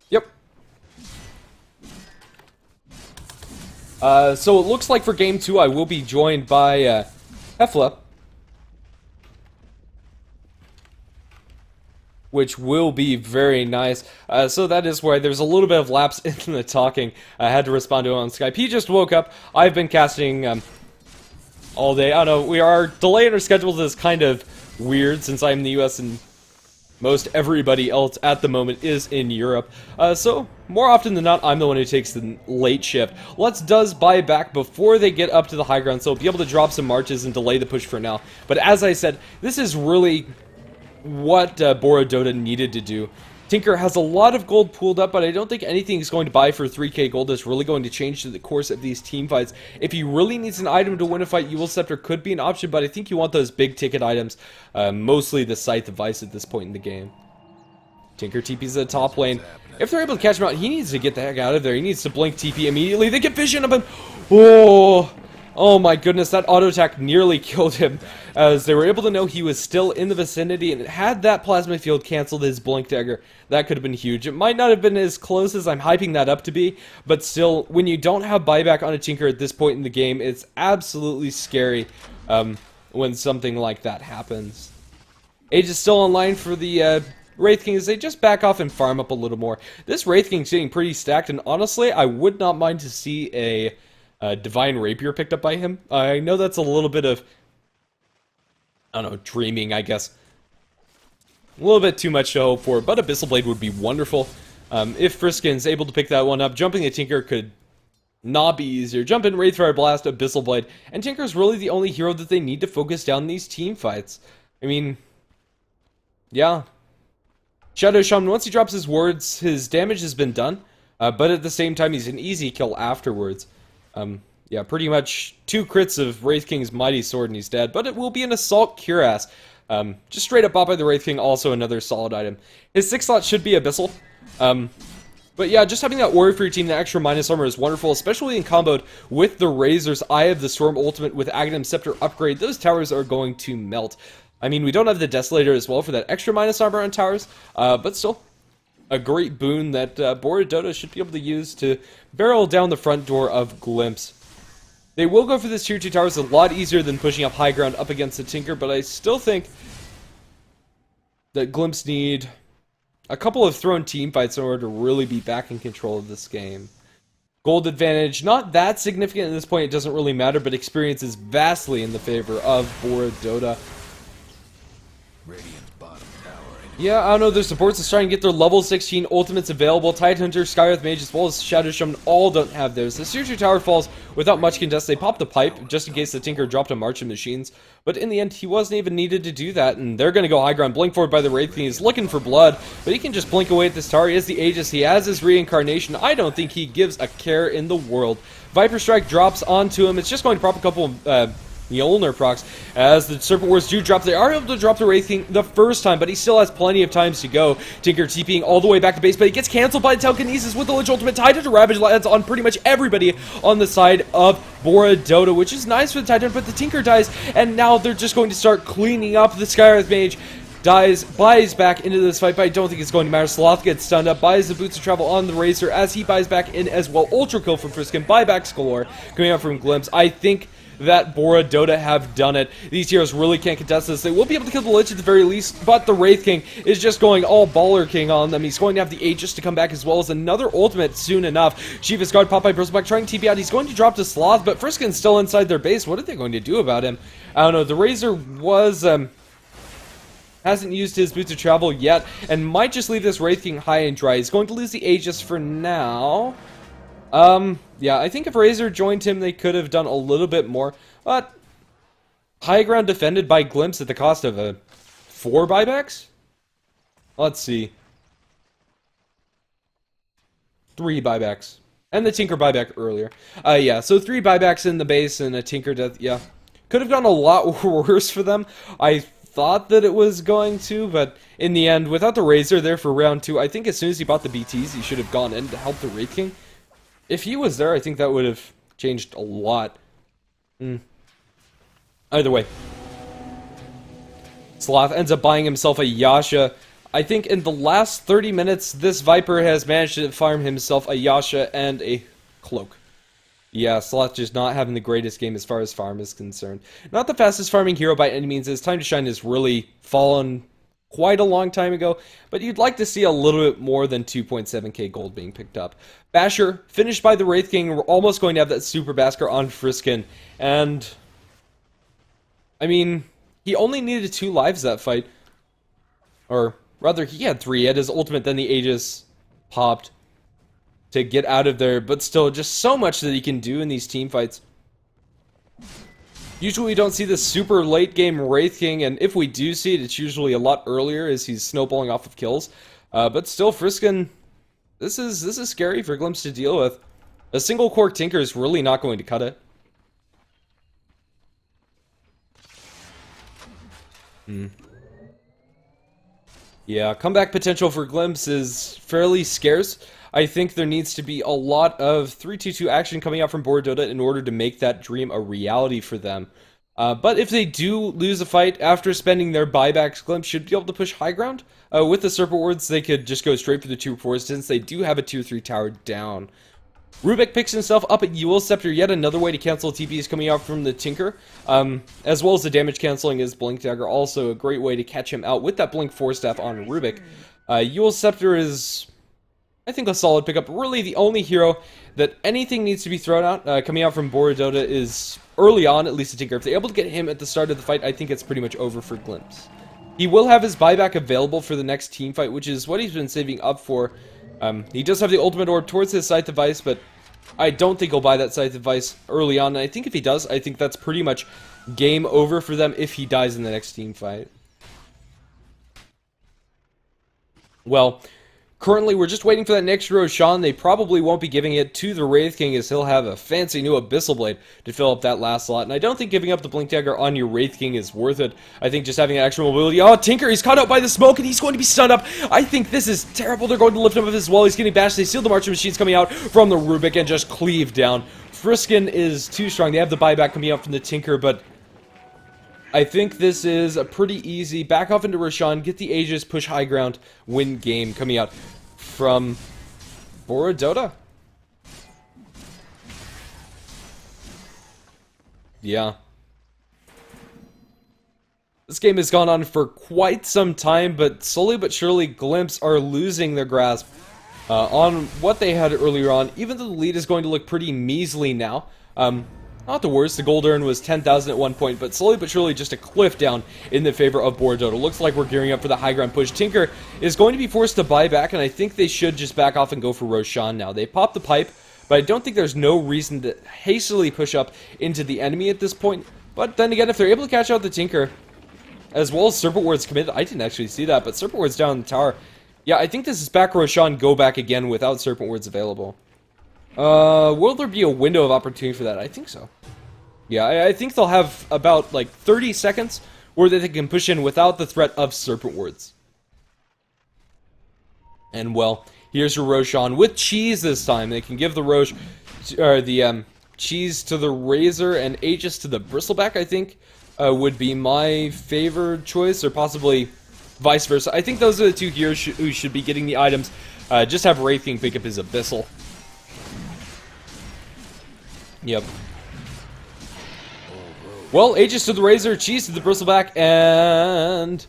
Yep. So it looks like for game 2 I will be joined by Hefla, which will be very nice. So that is why there's a little bit of lapse in the talking. I had to respond to him on Skype. He just woke up. I've been casting all day. I don't know, we are delaying our schedules is kind of weird since I'm in the US and most everybody else at the moment is in Europe. So more often than not, I'm the one who takes the late shift. Lutz does buy back before they get up to the high ground, so be able to drop some marches and delay the push for now. But as I said, this is really what BoraDota needed to do. Tinker has a lot of gold pooled up, but I don't think anything is going to buy for 3k gold that's really going to change the course of these team fights. If he really needs an item to win a fight, Kiilstofte could be an option, but I think you want those big ticket items, mostly the Scythe of Ice at this point in the game. Tinker TP's the top lane. If they're able to catch him out, he needs to get the heck out of there. He needs to blink TP immediately. They get vision of him. Oh my goodness, that auto attack nearly killed him, as they were able to know he was still in the vicinity, and had that plasma field canceled his blink dagger, that could have been huge. It might not have been as close as I'm hyping that up to be, but still, when you don't have buyback on a Tinker at this point in the game, it's absolutely scary when something like that happens. Age is still online for the Wraith King as they just back off and farm up a little more. This Wraith King's getting pretty stacked, and honestly, I would not mind to see a Divine Rapier picked up by him. I know that's a little bit of, I don't know, dreaming, I guess. A little bit too much to hope for, but Abyssal Blade would be wonderful. If Friskin's able to pick that one up, jumping the Tinker could not be easier. Jump in, Wraithfire Blast, Abyssal Blade, and Tinker's really the only hero that they need to focus down these team fights. I mean, yeah. Shadow Shaman, once he drops his wards, his damage has been done, but at the same time, he's an easy kill afterwards. Yeah, pretty much 2 crits of Wraith King's Mighty Sword and he's dead, but it will be an Assault Cuirass. Just straight up bought by the Wraith King, also another solid item. His 6 slot should be Abyssal. But yeah, just having that Warrior for your team, that extra minus armor is wonderful, especially in comboed with the Razor's Eye of the Storm ultimate with Aghanim Scepter upgrade. Those towers are going to melt. I mean, we don't have the Desolator as well for that extra minus armor on towers, but still, a great boon that BoraDota should be able to use to barrel down the front door of Glimpse. They will go for this tier 2 towers a lot easier than pushing up high ground up against the Tinker, but I still think that Glimpse need a couple of thrown team fights in order to really be back in control of this game. Gold advantage, not that significant at this point, it doesn't really matter, but experience is vastly in the favor of BoraDota. Yeah, I don't know, their supports are starting to get their level 16 ultimates available. Tidehunter, Skywrath Mage, as well as Shadow Shaman all don't have theirs. The tier 2 tower falls without much contest. They pop the pipe, just in case the Tinker dropped a March of Machines. But in the end, he wasn't even needed to do that, and they're going to go high ground. Blink forward by the Wraith King. He's looking for blood, but he can just blink away at this tower. He has the Aegis, he has his reincarnation. I don't think he gives a care in the world. Viper Strike drops onto him. It's just going to prop a couple Mjolnir procs. As the Serpent Wars do drop, they are able to drop the Wraith King the first time, but he still has plenty of times to go. Tinker TPing all the way back to base, but he gets canceled by the Telekinesis with the Lich Ultimate. Tidehunter Ravage lands on pretty much everybody on the side of BoraDota, which is nice for the Tidehunter, but the Tinker dies, and now they're just going to start cleaning up. The Skywrath Mage buys back into this fight, but I don't think it's going to matter. Sloth gets stunned up, buys the Boots of Travel on the Razor as he buys back in as well. Ultra kill from Friskin, buybacks galore coming out from Glimpse. I think that BoraDota have done it. These heroes really can't contest this. They will be able to kill the Lich at the very least, but the Wraith King is just going all Baller King on them. He's going to have the Aegis to come back as well as another ultimate soon enough. Shiva's Guard, Popeye Bristleback trying to TP out. He's going to drop to Sloth, but Friskin's still inside their base. What are they going to do about him? I don't know. The Razor was hasn't used his Boots of Travel yet, and might just leave this Wraith King high and dry. He's going to lose the Aegis for now. Yeah, I think if Razor joined him, they could have done a little bit more, but high ground defended by Glimpse at the cost of 4 buybacks? Let's see. 3 buybacks. And the Tinker buyback earlier. Yeah, so 3 buybacks in the base and a Tinker death, yeah. Could have gone a lot worse for them. I thought that it was going to, but in the end, without the Razor there for round 2, I think as soon as he bought the BTs, he should have gone in to help the Wraith King. If he was there, I think that would have changed a lot. Either way. Sloth ends up buying himself a Yasha. I think in the last 30 minutes, this Viper has managed to farm himself a Yasha and a Cloak. Yeah, Sloth just not having the greatest game as far as farm is concerned. Not the fastest farming hero by any means. His time to shine has really fallen quite a long time ago, but you'd like to see a little bit more than 2.7k gold being picked up. Basher, finished by the Wraith King. We're almost going to have that Super Basker on Friskin, and I mean, he only needed 2 lives that fight. Or rather, he had 3. He had his ultimate, then the Aegis popped to get out of there, but still, just so much that he can do in these team fights. Usually we don't see this super late game Wraith King, and if we do see it, it's usually a lot earlier as he's snowballing off of kills. But still, Friskin, this is scary for Glimpse to deal with. A single Quark Tinker is really not going to cut it. Yeah, comeback potential for Glimpse is fairly scarce. I think there needs to be a lot of 3-2-2 action coming out from BoraDota in order to make that dream a reality for them. But if they do lose a fight after spending their buybacks, Glimpse should be able to push high ground. With the Serpent Wards, they could just go straight for the Tier 4 since they do have a Tier 3 tower down. Rubik picks himself up at Kiilstofte, yet another way to cancel TPs coming out from the Tinker. As well as the damage canceling is Blink Dagger, also a great way to catch him out with that Blink 4 staff on Rubik. Kiilstofte is, I think, a solid pickup. Really, the only hero that anything needs to be thrown out coming out from BoraDota is early on, at least the Tinker. If they're able to get him at the start of the fight, I think it's pretty much over for Glimpse. He will have his buyback available for the next team fight, which is what he's been saving up for. He does have the ultimate orb towards his Scythe device, but I don't think he'll buy that Scythe device early on. And I think if he does, I think that's pretty much game over for them if he dies in the next team fight. Well, currently, we're just waiting for that next Roshan. They probably won't be giving it to the Wraith King as he'll have a fancy new Abyssal Blade to fill up that last slot. And I don't think giving up the Blink Dagger on your Wraith King is worth it. I think just having extra mobility. Oh, Tinker, he's caught out by the smoke and he's going to be stunned up. I think this is terrible. They're going to lift him up as well. He's getting bashed. They seal the Marching Machines coming out from the Rubik and just cleave down. Friskin is too strong. They have the buyback coming out from the Tinker, but I think this is a pretty easy back off into Roshan, get the Aegis, push high ground, win game coming out from BoraDota. Yeah. This game has gone on for quite some time, but slowly but surely Glimpse are losing their grasp on what they had earlier on. Even though the lead is going to look pretty measly now. Not the worst, the gold earn was 10,000 at one point, but slowly but surely just a cliff down in the favor of BoraDota. Looks like we're gearing up for the high ground push. Tinker is going to be forced to buy back, and I think they should just back off and go for Roshan now. They popped the pipe, but I don't think there's no reason to hastily push up into the enemy at this point. But then again, if they're able to catch out the Tinker, as well as Serpent Ward's committed, I didn't actually see that, but Serpent Ward's down in the tower. Yeah, I think this is back Roshan, go back again without Serpent Wards available. Will there be a window of opportunity for that? I think so. Yeah, I think they'll have about, like, 30 seconds where they can push in without the threat of Serpent Wards. And, well, here's your Roshan with cheese this time. They can give the cheese to the Razor and Aegis to the Bristleback, I think, would be my favored choice, or possibly vice versa. I think those are the two heroes who should be getting the items. Just have Wraith King pick up his Abyssal. Yep. Well, Aegis to the Razor, cheese to the Bristleback, and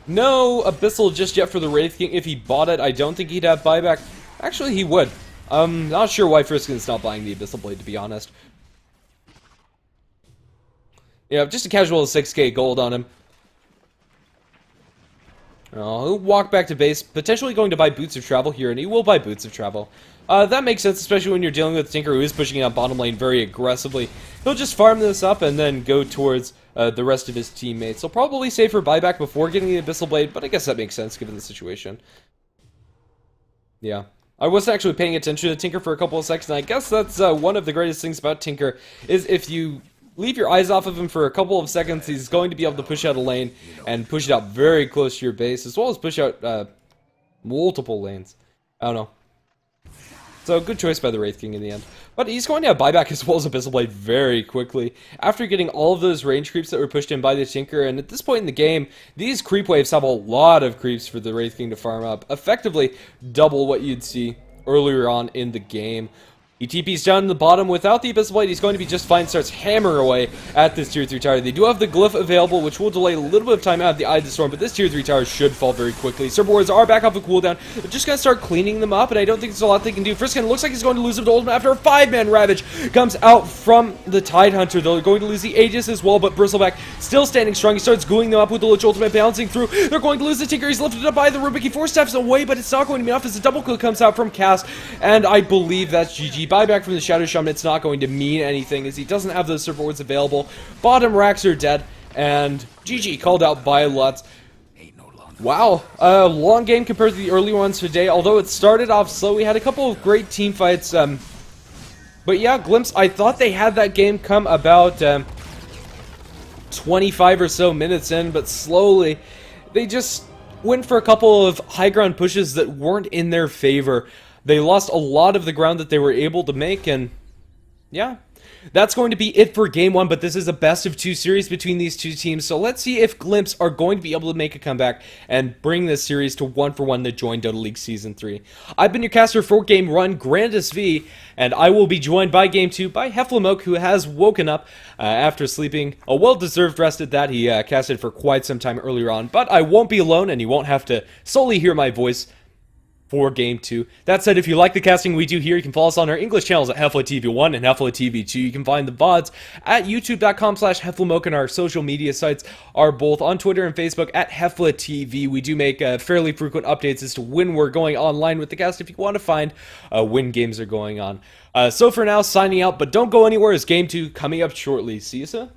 no Abyssal just yet for the Wraith King. If he bought it, I don't think he'd have buyback. Actually, he would. Not sure why Friskin's not buying the Abyssal Blade, to be honest. Yeah, just a casual 6k gold on him. He'll walk back to base, potentially going to buy Boots of Travel here, and he will buy Boots of Travel. That makes sense, especially when you're dealing with Tinker, who is pushing out bottom lane very aggressively. He'll just farm this up and then go towards the rest of his teammates. He'll probably save for buyback before getting the Abyssal Blade, but I guess that makes sense given the situation. Yeah. I wasn't actually paying attention to Tinker for a couple of seconds, and I guess that's one of the greatest things about Tinker, is if you leave your eyes off of him for a couple of seconds, he's going to be able to push out a lane and push it out very close to your base, as well as push out multiple lanes. I don't know. So, good choice by the Wraith King in the end. But he's going to have buyback as well as Abyssal Blade very quickly, after getting all of those range creeps that were pushed in by the Tinker, and at this point in the game, these creep waves have a lot of creeps for the Wraith King to farm up, effectively double what you'd see earlier on in the game. He TP's down in the bottom without the Abyssal Blade. He's going to be just fine. Starts hammer away at this tier 3 tower. They do have the glyph available, which will delay a little bit of time out of the Eye of the Storm, but this tier 3 tower should fall very quickly. Server wards are back off the cooldown. They're just going to start cleaning them up, and I don't think there's a lot they can do. Friskin looks like he's going to lose him to ultimate after a 5-man Ravage comes out from the Tidehunter. They're going to lose the Aegis as well, but Bristleback still standing strong. He starts gooing them up with the Lich ultimate bouncing through. They're going to lose the Tinker. He's lifted up by the Rubik. He 4 steps away, but it's not going to be enough as a double kill comes out from Cast, and I believe that's GG. Buyback from the Shadow Shaman, it's not going to mean anything as he doesn't have those server wards available. Bottom racks are dead, and GG called out by Lutz. Wow, a long game compared to the early ones today, although it started off slow. We had a couple of great team fights, but yeah, Glimpse, I thought they had that game come about 25 or so minutes in, but slowly they just went for a couple of high ground pushes that weren't in their favor. They lost a lot of the ground that they were able to make, and yeah, that's going to be it for game 1, but this is a best of 2 series between these two teams, so let's see if Glimpse are going to be able to make a comeback and bring this series to 1-for-1 the Join Dota League Season 3. I've been your caster for Game 1, Grandis V, and I will be joined by Game 2 by HeflaTV, who has woken up after sleeping a well-deserved rest at that. He casted for quite some time earlier on, but I won't be alone, and you won't have to solely hear my voice for Game 2. That said, if you like the casting we do here, you can follow us on our English channels at HeflaTV1 and HeflaTV2. You can find the VODs at youtube.com/HeflaMoke, and our social media sites are both on Twitter and Facebook at HeflaTV. We do make fairly frequent updates as to when we're going online with the cast if you want to find when games are going on. So for now, signing out, but don't go anywhere as Game 2 coming up shortly. See you soon.